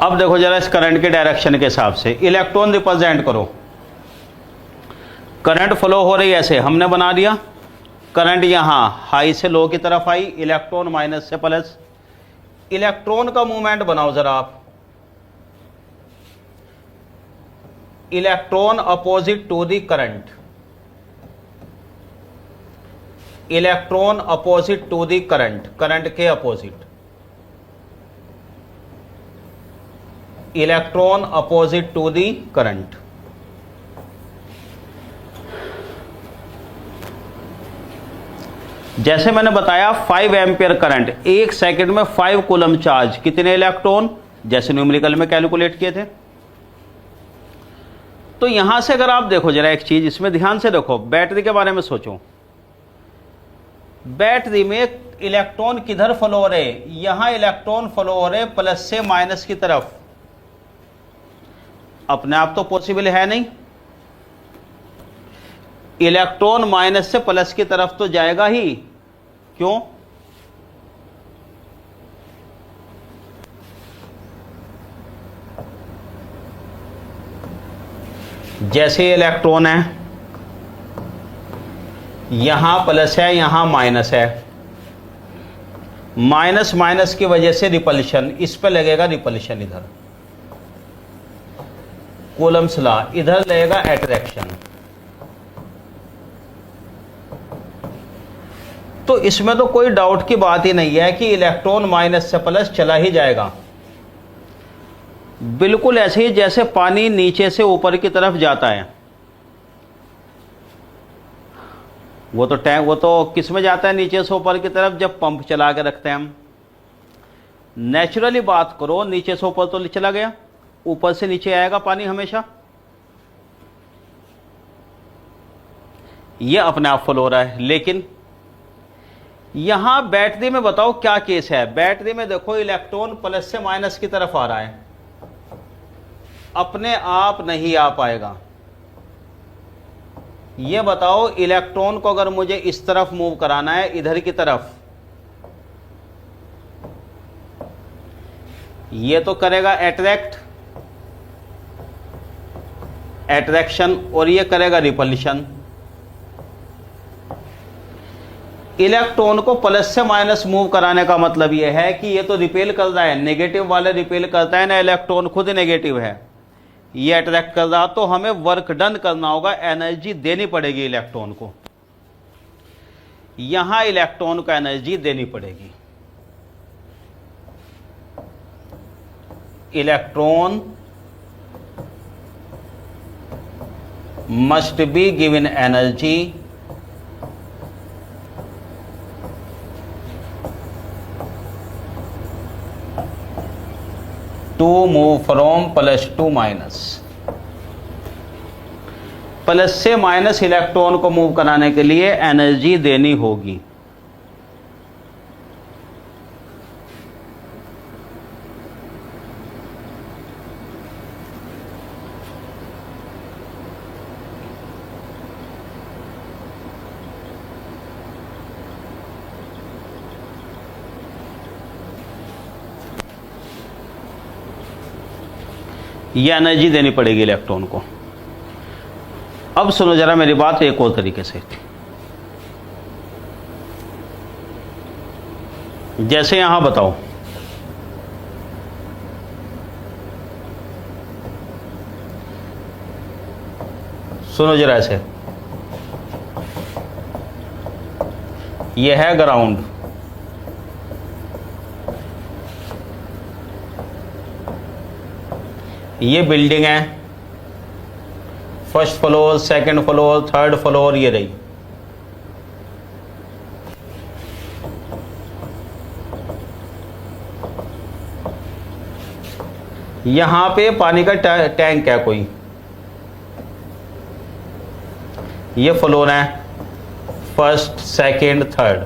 अब देखो जरा इस करंट के डायरेक्शन के हिसाब से इलेक्ट्रॉन रिप्रेजेंट करो। करंट फ्लो हो रही है ऐसे, हमने बना दिया करंट यहां हाई से लो की तरफ आई, इलेक्ट्रॉन माइनस से प्लस। इलेक्ट्रॉन का मूवमेंट बनाओ जरा आप, electron opposite to the current, electron opposite to the current, current के opposite, electron opposite to the current. जैसे मैंने बताया 5 एम्पियर करंट, 1 सेकंड में 5 कूलम चार्ज, कितने इलेक्ट्रॉन, जैसे न्यूमेरिकल में कैलकुलेट किए थे। तो यहां से अगर आप देखो जरा एक चीज, इसमें ध्यान से देखो, बैटरी के बारे में सोचो। बैटरी में इलेक्ट्रॉन किधर फ्लो हो रहे, यहां इलेक्ट्रॉन फ्लो हो रहे प्लस से माइनस की तरफ। अपने आप तो पॉसिबल है नहीं, इलेक्ट्रॉन माइनस से प्लस की तरफ तो जाएगा ही। क्यों? जैसे इलेक्ट्रॉन है, यहां प्लस है यहां माइनस है, माइनस माइनस की वजह से रिपल्शन, इस पे लगेगा रिपल्शन, इधर कूलम्स लॉ, इधर लगेगा अट्रैक्शन। तो इसमें तो कोई डाउट की बात ही नहीं है कि इलेक्ट्रॉन माइनस से प्लस चला ही जाएगा। बिल्कुल ऐसे ही जैसे पानी नीचे से ऊपर की तरफ जाता है, वो तो टैंक, वो तो किस में जाता है नीचे से ऊपर की तरफ, जब पंप चला के रखते हैं हम। नेचुरली बात करो, नीचे से ऊपर तो चला गया, ऊपर से नीचे आएगा पानी हमेशा, ये अपने आप फ्लो हो रहा है। लेकिन यहां बैटरी में बताओ क्या केस है। बैटरी में देखो इलेक्ट्रॉन प्लस से माइनस की तरफ आ रहा है, अपने आप नहीं आ पाएगा। ये बताओ इलेक्ट्रॉन को अगर मुझे इस तरफ मूव कराना है, इधर की तरफ, ये तो करेगा अट्रैक्शन, और ये करेगा रिपल्शन। इलेक्ट्रॉन को प्लस से माइनस मूव कराने का मतलब यह है कि ये तो रिपेल कर रहा है, नेगेटिव वाले रिपेल करता है ना, इलेक्ट्रॉन खुद नेगेटिव है, ये अट्रैक्ट कर रहा। तो हमें वर्क डन करना होगा, एनर्जी देनी पड़ेगी इलेक्ट्रॉन को, यहां इलेक्ट्रॉन को एनर्जी देनी पड़ेगी। Electron must be given energy to move from plus to minus. Plus से माइनस इलेक्ट्रॉन को मूव कराने के लिए एनर्जी देनी होगी। ये एनर्जी देनी पड़ेगी इलेक्ट्रॉन को। अब सुनो जरा मेरी बात एक और तरीके से। जैसे यहां बताओ, सुनो जरा ऐसे, ये है ग्राउंड, ये बिल्डिंग है, first floor, second floor, third floor, ये रही। यहां पे पानी का टैंक है कोई, ये फ्लोर है, फर्स्ट, सेकंड, थर्ड,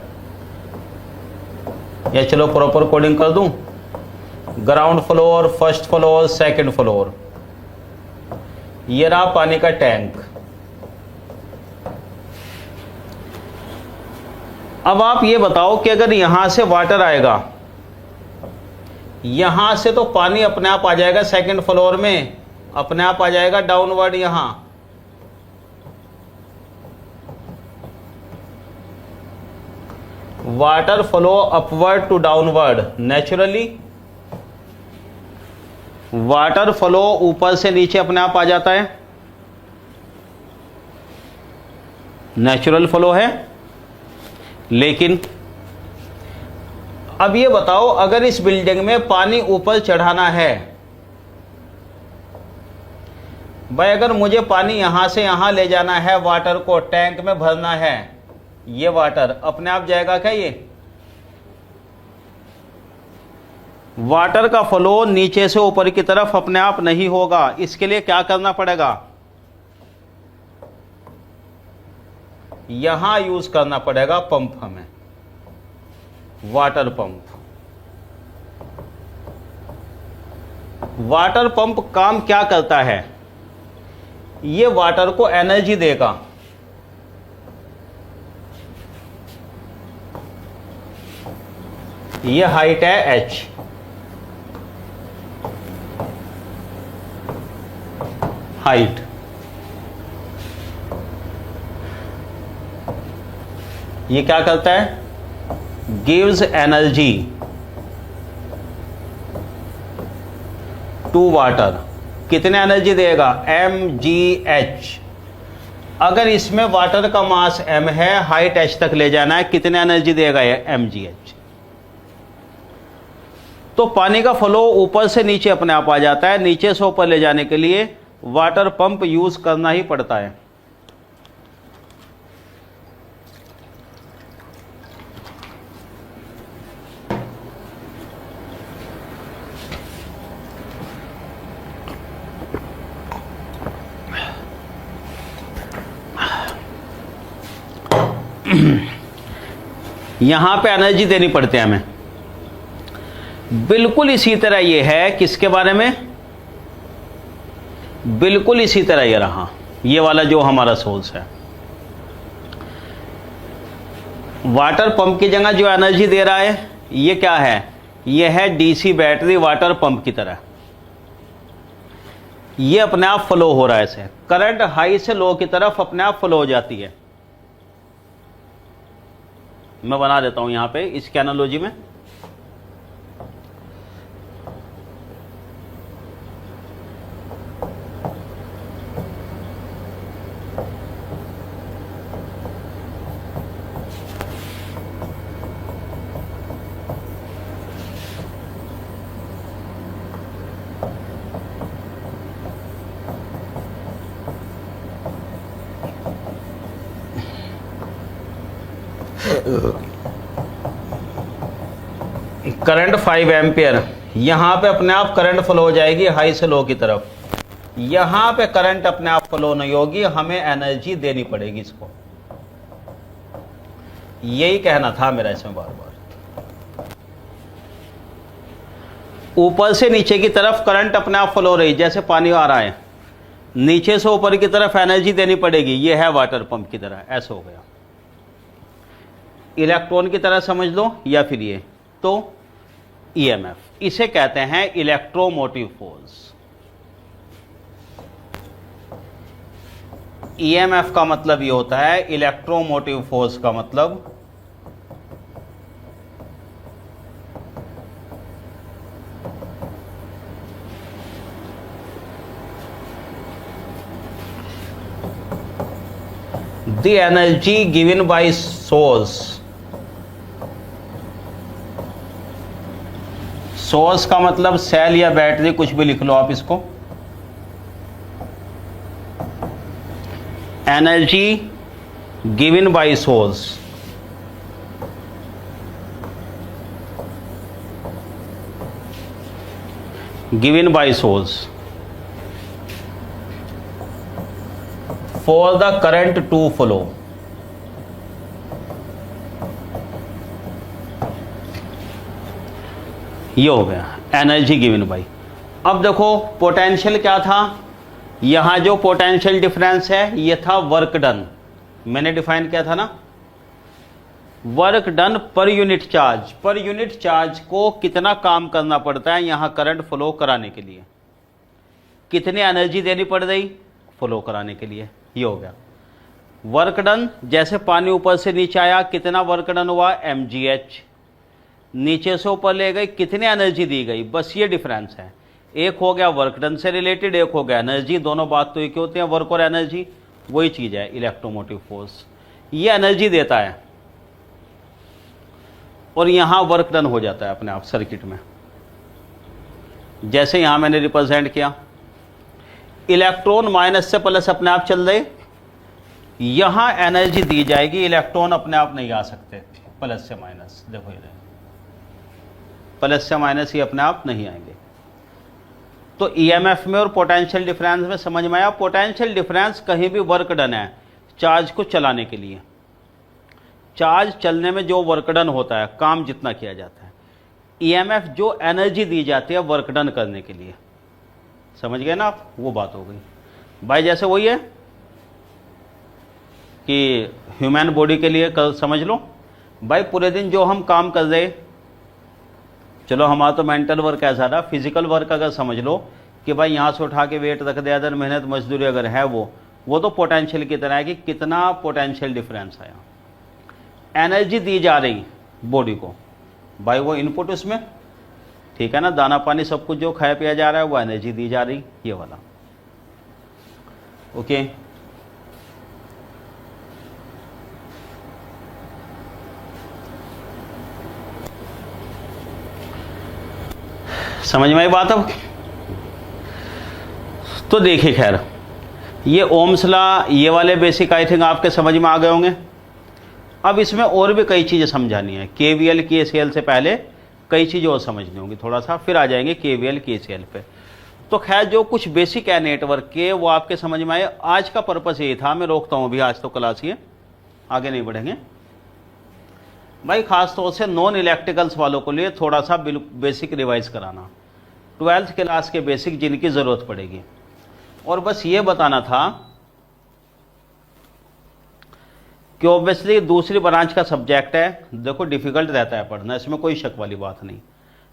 या चलो प्रॉपर कोडिंग कर दूं, ground floor, first floor, second floor, ये रहा पानी का टैंक। अब आप ये बताओ कि अगर यहां से वाटर आएगा, यहां से तो पानी अपने आप आ जाएगा सेकंड फ्लोर में, अपने आप आ जाएगा डाउनवर्ड यहां। Water flow upward to downward, naturally water flow ऊपर से नीचे अपने आप आ जाता है, नेचुरल फ्लो है। लेकिन अब ये बताओ अगर इस बिल्डिंग में पानी ऊपर चढ़ाना है, भाई अगर मुझे पानी यहां से यहां ले जाना है, वाटर को टैंक में भरना है, ये वाटर अपने आप जाएगा क्या? ये वाटर का फ्लो नीचे से ऊपर की तरफ अपने आप नहीं होगा, इसके लिए क्या करना पड़ेगा? यहां यूज करना पड़ेगा पंप, हमें वाटर पंप। वाटर पंप काम क्या करता है? ये वाटर को एनर्जी देगा। ये हाइट है h, हाइट। ये क्या करता है? Gives energy to water. कितने एनर्जी देगा? mgh। अगर इसमें वाटर का मास m है, हाइट h तक ले जाना है, कितने एनर्जी देगा ये? mgh। तो पानी का फ्लो ऊपर से नीचे अपने आप आ जाता है, नीचे से ऊपर ले जाने के लिए वाटर पंप यूज करना ही पड़ता है। यहां पे एनर्जी देनी पड़ती है हमें। बिल्कुल इसी तरह ये है, किसके बारे में? बिल्कुल इसी तरह ये रहा, ये वाला जो हमारा सोर्स है। वाटर पंप की जगह जो एनर्जी दे रहा है ये क्या है? ये है डीसी बैटरी वाटर पंप की तरह। ये अपने आप फ्लो हो रहा है, ऐसे करंट हाई से लो की तरफ अपने आप फ्लो हो जाती है। मैं बना देता हूं यहां पे इसके एनालॉजी में। करंट 5 एम्पियर, यहां पे अपने आप करंट फ्लो हो जाएगी हाई से लो की तरफ। यहां पे करंट अपने आप फ्लो नहीं होगी, हमें एनर्जी देनी पड़ेगी इसको। यही कहना था मेरा इसमें बार बार। ऊपर से नीचे की तरफ करंट अपने आप फ्लो हो रही, जैसे पानी आ रहा है, नीचे से ऊपर की तरफ एनर्जी देनी पड़ेगी। ये है वाटर पंप की तरह, ऐसा हो गया। इलेक्ट्रॉन की तरह समझ लो, या फिर ये तो ईएमएफ, इसे कहते हैं इलेक्ट्रोमोटिव फोर्स। ईएमएफ का मतलब ये होता है, इलेक्ट्रोमोटिव फोर्स का मतलब the energy given by source. Source का मतलब सेल या बैटरी, कुछ भी लिख लो आप इसको। Energy given by source, given by source for the current to flow. ये हो गया एनर्जी गिवन बाय। अब देखो पोटेंशियल क्या था, यहां जो पोटेंशियल डिफरेंस है ये था वर्क डन। मैंने डिफाइन किया था ना, work done per unit charge. Per unit charge को कितना काम करना पड़ता है यहां करंट फ्लो कराने के लिए, कितनी एनर्जी देनी पड़ रही फ्लो कराने के लिए। ये हो गया वर्क डन। जैसे पानी ऊपर से नीचे आया, कितना वर्क डन हुआ? mgh। नीचे से ऊपर ले गई, कितनी एनर्जी दी गई? बस ये डिफरेंस है। एक हो गया वर्क डन से रिलेटेड, एक हो गया एनर्जी। दोनों बात तो एक ही होती है, वर्क और एनर्जी, वही चीज है इलेक्ट्रोमोटिव फोर्स। ये एनर्जी देता है और यहां वर्क डन हो जाता है अपने आप सर्किट में। जैसे यहां मैंने रिप्रेजेंट किया, इलेक्ट्रॉन माइनस से प्लस अपने आप चल रहे, यहां एनर्जी दी जाएगी, इलेक्ट्रॉन अपने आप नहीं आ सकते, प्लस से माइनस, देखो ये प्लस से माइनस ही अपने आप नहीं आएंगे। तो ईएमएफ में और पोटेंशियल डिफरेंस में समझ में आया। पोटेंशियल डिफरेंस कहीं भी वर्क डन है चार्ज को चलाने के लिए, चार्ज चलने में जो वर्क डन होता है, काम जितना किया जाता है। ईएमएफ जो एनर्जी दी जाती है वर्क डन करने के लिए, समझ गए ना आप, वो बात हो गई भाई। जैसे वही है कि ह्यूमन बॉडी के लिए समझ लो भाई, पूरे दिन जो हम काम कर रहे, चलो हमारा तो मेंटल वर्क है ज़्यादा, फिजिकल वर्क अगर समझ लो कि भाई यहाँ से उठा के वेट रख दिया, अदर मेहनत मजदूरी अगर है वो तो पोटेंशियल की तरह है कि कितना पोटेंशियल डिफरेंस आया। एनर्जी दी जा रही बॉडी को भाई, वो इनपुट उसमें, ठीक है ना, दाना पानी सब कुछ जो खाया पिया जा रहा है वो एनर्जी दी जा रही, ये वाला। ओके, समझ में आई बात। अब तो देखिए, खैर ये ओम्स लॉ, ये वाले बेसिक आई थिंक आपके समझ में आ गए होंगे। अब इसमें और भी कई चीज़ें समझानी है। केवीएल केसीएल से पहले कई चीज़ें और समझनी होंगी थोड़ा सा, फिर आ जाएंगे केवीएल केसीएल पे। तो खैर जो कुछ बेसिक है नेटवर्क के वो आपके समझ में आए। आज का पर्पस ये था, मैं रोकता हूँ अभी, आज तो क्लास ही है, आगे नहीं बढ़ेंगे भाई। खास तौर से नॉन इलेक्ट्रिकल्स वालों को लिए थोड़ा सा बेसिक रिवाइज कराना, 12th क्लास के बेसिक जिनकी ज़रूरत पड़ेगी। और बस ये बताना था कि ऑब्वियसली दूसरी ब्रांच का सब्जेक्ट है, देखो डिफ़िकल्ट रहता है पढ़ना, इसमें कोई शक वाली बात नहीं।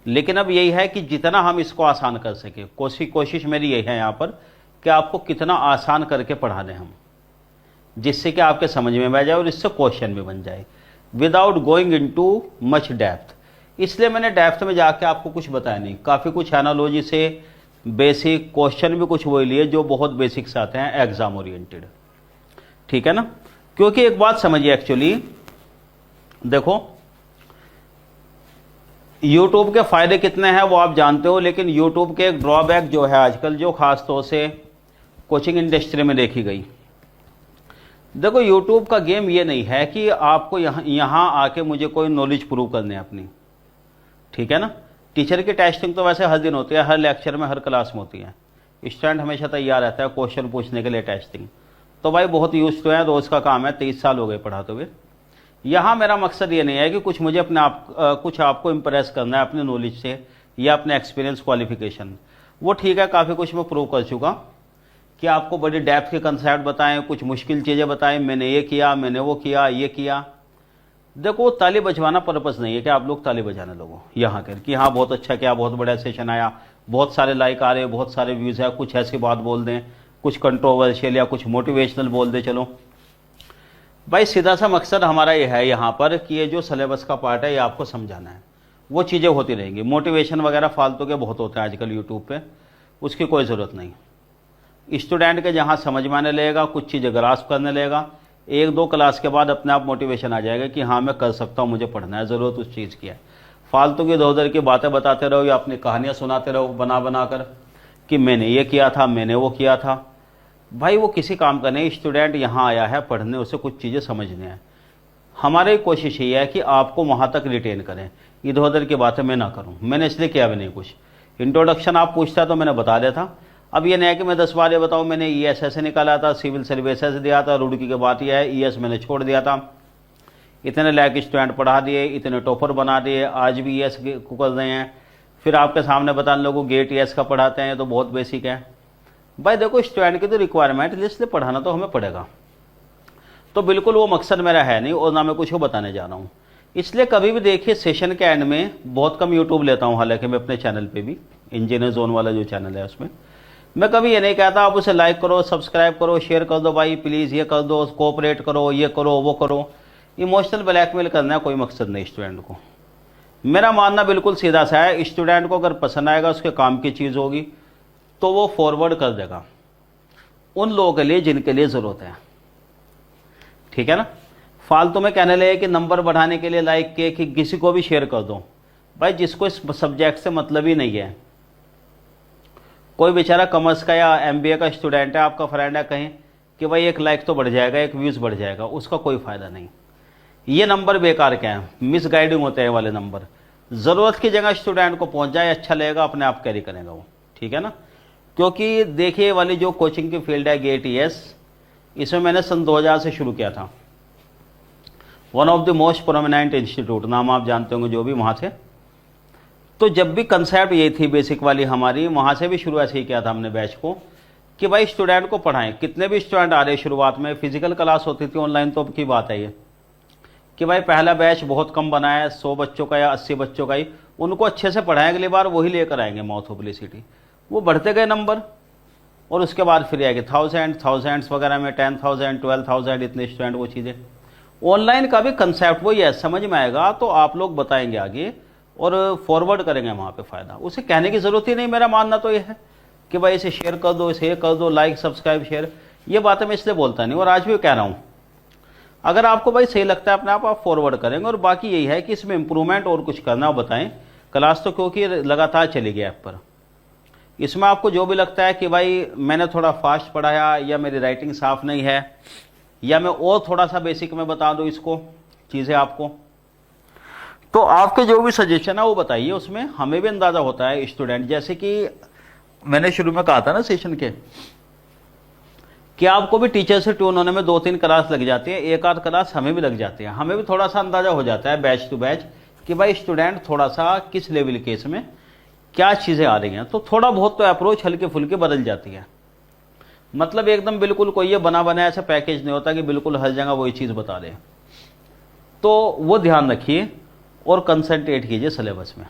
लेकिन अब यही है कि जितना हम इसको आसान कर सके, कोशिश मेरी यही है यहाँ पर कि आपको कितना आसान करके पढ़ा दें हम, जिससे कि आपके समझ में आ जाए और इससे क्वेश्चन भी बन जाए without going into much depth. इसलिए मैंने डेप्थ में जाके आपको कुछ बताया नहीं, काफ़ी कुछ एनालॉजी से बेसिक क्वेश्चन भी कुछ वही लिए जो बहुत बेसिक से आते हैं एग्जाम ओरिएंटेड, ठीक है ना। क्योंकि एक बात समझिए, एक्चुअली देखो YouTube के फायदे कितने हैं वो आप जानते हो, लेकिन YouTube के एक ड्रॉबैक जो है आजकल, जो खास तौर से कोचिंग इंडस्ट्री में देखी गई, देखो YouTube का गेम ये नहीं है कि आपको यहाँ आके मुझे कोई नॉलेज प्रूव करनी है अपनी, ठीक है ना। टीचर की टेस्टिंग तो वैसे हर दिन होती है, हर लेक्चर में, हर क्लास में होती है। स्टूडेंट हमेशा तैयार रहता है क्वेश्चन पूछने के लिए, टेस्टिंग तो भाई बहुत यूज तो है, रोज़ का काम है, 23 साल हो गए पढ़ाते हुए। यहाँ मेरा मकसद ये नहीं है कि कुछ मुझे अपने कुछ आपको इम्प्रेस करना है अपने नॉलेज से या अपने एक्सपीरियंस क्वालिफिकेशन, वो ठीक है, काफ़ी कुछ मैं प्रूव कर चुका कि आपको बड़ी डेप्थ के कंसेप्ट बताएं, कुछ मुश्किल चीज़ें बताएं, मैंने ये किया, मैंने वो किया, ये किया। देखो ताली बजवाना पर्पस नहीं है कि आप लोग ताली बजाने लगो यहाँ कर कि हाँ बहुत अच्छा किया, बहुत बड़ा सेशन आया, बहुत सारे लाइक आ रहे, बहुत सारे व्यूज़ है, कुछ ऐसी बात बोल दें, कुछ कंट्रोवर्शियल या कुछ मोटिवेशनल बोल दे। चलो भाई, सीधा सा मकसद हमारा ये है यहाँ पर कि ये जो सिलेबस का पार्ट है ये आपको समझाना है, वो चीज़ें होती रहेंगी। मोटिवेशन वगैरह फालतू के बहुत होते हैं आजकल यूट्यूब पे, उसकी कोई ज़रूरत नहीं। स्टूडेंट के जहाँ समझ में आने लगेगा, कुछ चीज़ें ग्रास्प करने लगेगा, 1-2 क्लास के बाद अपने आप मोटिवेशन आ जाएगा कि हाँ मैं कर सकता हूँ, मुझे पढ़ना है, ज़रूरत उस चीज़ की है। फालतू की इधर की बातें बताते रहो या अपनी कहानियाँ सुनाते रहो बना बना कर कि मैंने ये किया था, मैंने वो किया था, भाई वो किसी काम का नहीं। स्टूडेंट यहाँ आया है पढ़ने, उसे कुछ चीज़ें समझने हैं। हमारी कोशिश ये है कि आपको वहाँ तक रिटेन करें, इधर उधर की बातें मैं ना करूँ। मैंने इसलिए किया भी नहीं कुछ, इंट्रोडक्शन आप पूछता तो मैंने बता दिया था। अब ये नहीं है कि मैं 10 बार ये बताऊँ मैंने ES ऐसे निकाला था, सिविल सर्विसेज दिया था, रुड़की की बात यह है ES मैंने छोड़ दिया था, इतने लायक स्टूडेंट पढ़ा दिए, इतने टॉपर बना दिए, आज भी ES को कर रहे हैं। फिर आपके सामने बताने लोगों गेट ES का पढ़ाते हैं, तो बहुत बेसिक है। भाई देखो स्टूडेंट की तो रिक्वायरमेंट, इसलिए पढ़ाना तो हमें पड़ेगा, तो बिल्कुल वो मकसद मेरा है नहीं और ना मैं कुछ बताने जा रहा हूँ। इसलिए कभी भी देखिए सेशन के एंड में बहुत कम यूट्यूब लेता हूँ, हालांकि मैं अपने चैनल पे भी, इंजीनियर जोन वाला जो चैनल है उसमें मैं कभी ये नहीं कहता आप उसे लाइक करो, सब्सक्राइब करो, शेयर कर दो भाई प्लीज़, ये कर दो, कोऑपरेट करो, ये करो, वो करो। इमोशनल ब्लैकमेल करना है कोई मकसद नहीं स्टूडेंट को। मेरा मानना बिल्कुल सीधा सा है, स्टूडेंट को अगर पसंद आएगा, उसके काम की चीज़ होगी, तो वो फॉरवर्ड कर देगा उन लोगों के लिए जिनके लिए ज़रूरत है, ठीक है ना। फालतू में कहने लगे कि नंबर बढ़ाने के लिए लाइक के कि किसी को भी शेयर कर दो, भाई जिसको इस सब्जेक्ट से मतलब ही नहीं है, कोई बेचारा कॉमर्स का या MBA का स्टूडेंट है, आपका फ्रेंड है, कहीं कि भाई एक लाइक तो बढ़ जाएगा, एक व्यूज़ बढ़ जाएगा, उसका कोई फ़ायदा नहीं। ये नंबर बेकार के हैं, मिसगाइडिंग होते हैं वाले नंबर। ज़रूरत की जगह स्टूडेंट को पहुंच जाए, अच्छा लगेगा, अपने आप कैरी करेगा वो, ठीक है ना। क्योंकि देखिए वाली जो कोचिंग की फील्ड है गेट ES, इसमें मैंने सन 2000 से शुरू किया था। One of the most prominent institute, नाम आप जानते होंगे जो भी वहाँ थे। तो जब भी कंसेप्ट ये थी बेसिक वाली हमारी, वहाँ से भी शुरू ऐसे ही किया था हमने बैच को कि भाई स्टूडेंट को पढ़ाएं। कितने भी स्टूडेंट आ रहे, शुरुआत में फिजिकल क्लास होती थी, ऑनलाइन तो अब की बात है ये कि भाई पहला बैच बहुत कम बनाया, 100 बच्चों का या 80 बच्चों का ही, उनको अच्छे से पढ़ाएं, अगली बार वही लेकर आएंगे माउथ पब्लिसिटी। वो बढ़ते गए नंबर, और उसके बाद फिर आएगी थाउजेंड्स वगैरह में 10,000 12,000 इतने स्टूडेंट, वो चीज़ें। ऑनलाइन का भी कंसेप्ट वही है, समझ में आएगा तो आप लोग बताएंगे आगे और फॉरवर्ड करेंगे वहाँ पे फ़ायदा। उसे कहने की ज़रूरत ही नहीं, मेरा मानना तो ये है कि भाई इसे शेयर कर दो, इसे कर दो, लाइक सब्सक्राइब शेयर, ये बातें मैं इसलिए बोलता नहीं और आज भी कह रहा हूँ। अगर आपको भाई सही लगता है अपने आप फॉरवर्ड करेंगे। और बाकी यही है कि इसमें इंप्रूवमेंट और कुछ करना हो बताएं। क्लास तो क्योंकि लगातार चलेगी ऐप पर, इसमें आपको जो भी लगता है कि भाई मैंने थोड़ा फास्ट पढ़ाया या मेरी राइटिंग साफ़ नहीं है या मैं और थोड़ा सा बेसिक में बता दूं इसको चीज़ें आपको, तो आपके जो भी सजेशन है वो बताइए। उसमें हमें भी अंदाज़ा होता है स्टूडेंट, जैसे कि मैंने शुरू में कहा था ना सेशन के, कि आपको भी टीचर से ट्यून होने में 2-3 क्लास लग जाती है, एक आध क्लास हमें भी लग जाती है। हमें भी थोड़ा सा अंदाज़ा हो जाता है बैच टू बैच कि भाई स्टूडेंट थोड़ा सा किस लेवल के इसमें क्या चीज़ें आ रही हैं। तो थोड़ा बहुत तो अप्रोच हल्के फुल्के बदल जाती है। मतलब एकदम बिल्कुल कोई ये बना बनाया ऐसा पैकेज नहीं होता कि बिल्कुल हर जगह वही चीज़ बता दें। तो वो ध्यान रखिए और कंसंट्रेट कीजिए सिलेबस में।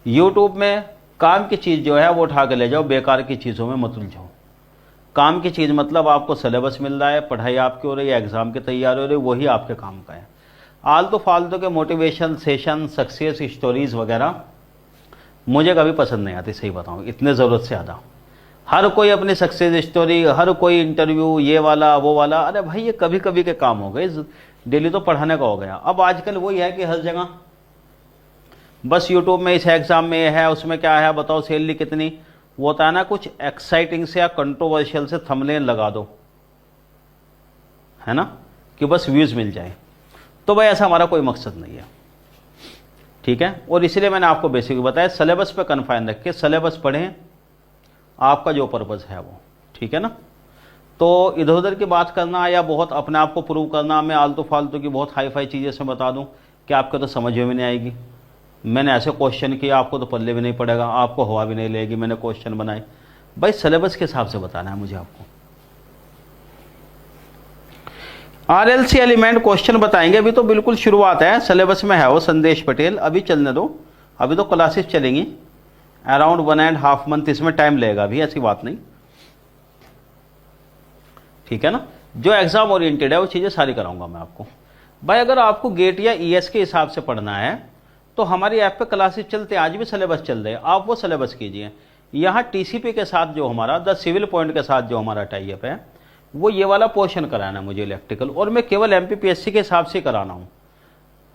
यूट्यूब में काम की चीज़ जो है वो उठा के ले जाओ, बेकार की चीज़ों में मत उलझाओ। काम की चीज़ मतलब आपको सिलेबस मिल रहा है, पढ़ाई आपकी हो रही है, एग्ज़ाम की तैयारी हो रही है, वही आपके काम का है। आलतू फालतू के मोटिवेशन सेशन, सक्सेस स्टोरीज़ वगैरह मुझे कभी पसंद नहीं आती, सही बताऊँ, इतने ज़रूरत से ज़्यादा। हर कोई अपनी सक्सेस स्टोरी, हर कोई इंटरव्यू, ये वाला वो वाला, अरे भाई ये कभी कभी के काम हो गए, डेली तो पढ़ाने का हो गया। अब आजकल वही है कि हर जगह बस यूट्यूब में इस एग्ज़ाम में है, उसमें क्या है बताओ, सैलरी कितनी, वो होता है ना कुछ एक्साइटिंग से या कंट्रोवर्शियल से थंबनेल लगा दो, है ना, कि बस व्यूज़ मिल जाए। तो भाई ऐसा हमारा कोई मकसद नहीं है, ठीक है। और इसीलिए मैंने आपको बेसिक बताया, सिलेबस पे कन्फाइन रख के सिलेबस पढ़ें, आपका जो पर्पज़ है वो, ठीक है ना। तो इधर उधर की बात करना या बहुत अपने आप को प्रूव करना, मैं आलतू फालतू की बहुत हाई फाई चीज़ें से बता दूं कि आपको तो समझ में नहीं आएगी। मैंने ऐसे क्वेश्चन किया, आपको तो पल्ले भी नहीं पड़ेगा, आपको हवा भी नहीं लगेगी, मैंने क्वेश्चन बनाए। भाई सिलेबस के हिसाब से बताना है मुझे आपको। RLC एलिमेंट क्वेश्चन बताएंगे, अभी तो बिल्कुल शुरुआत है, सिलेबस में है वो संदेश पटेल, अभी चलने दो, अभी तो क्लासेस चलेंगी अराउंड 1.5 मंथ, इसमें टाइम लगेगा अभी, ऐसी बात नहीं, ठीक है ना। जो एग्जाम ओरिएंटेड है वो चीज़ें सारी कराऊंगा मैं आपको। भाई अगर आपको गेट या ES के हिसाब से पढ़ना है तो हमारी ऐप पे क्लासेस चलते हैं, आज भी सिलेबस चल रहे हैं, आप वो सिलेबस कीजिए। यहाँ TCP के साथ जो हमारा द सिविल पॉइंट के साथ जो हमारा टाई अप है, वो ये वाला पोर्शन कराना है मुझे इलेक्ट्रिकल, और मैं केवल MPPSC के हिसाब से कराना हूँ।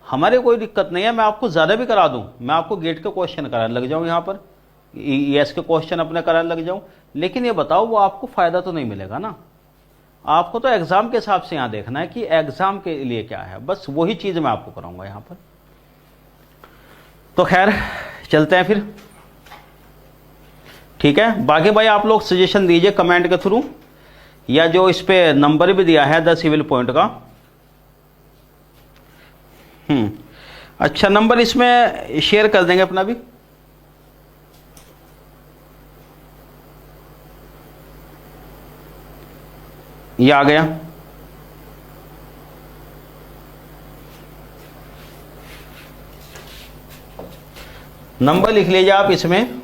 हमारे कोई दिक्कत नहीं है, मैं आपको ज़्यादा भी करा दूँ, मैं आपको गेट के क्वेश्चन कराने लग जाऊँ, यहाँ पर ES के क्वेश्चन अपने कराने लग जाऊँ, लेकिन ये बताओ वो आपको फ़ायदा तो नहीं मिलेगा ना। आपको तो एग्ज़ाम के हिसाब से यहाँ देखना है कि एग्ज़ाम के लिए क्या है, बस वही चीज़ मैं आपको कराऊंगा यहाँ पर। तो खैर चलते हैं फिर, ठीक है। बाकी भाई आप लोग सजेशन दीजिए कमेंट के थ्रू, या जो इस पे नंबर भी दिया है द सिविल पॉइंट का। अच्छा, नंबर इसमें शेयर कर देंगे अपना भी। ये आ गया, नंबर लिख लीजिए आप इसमें।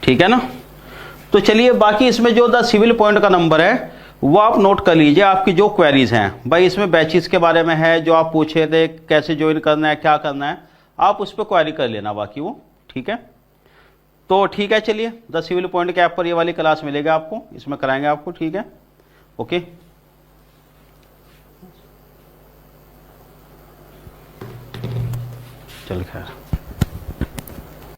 ठीक है ना। तो चलिए बाकी इसमें जो द सिविल पॉइंट का नंबर है वो आप नोट कर लीजिए। आपकी जो क्वेरीज हैं भाई इसमें बैचेस के बारे में है, जो आप पूछे थे कैसे ज्वाइन करना है, क्या करना है, आप उस पर क्वेरी कर लेना बाकी वो, ठीक है। तो ठीक है, चलिए द सिविल पॉइंट के ऐप पर ये वाली क्लास मिलेगा आपको, इसमें कराएंगे आपको, ठीक है, ओके। चल खैर।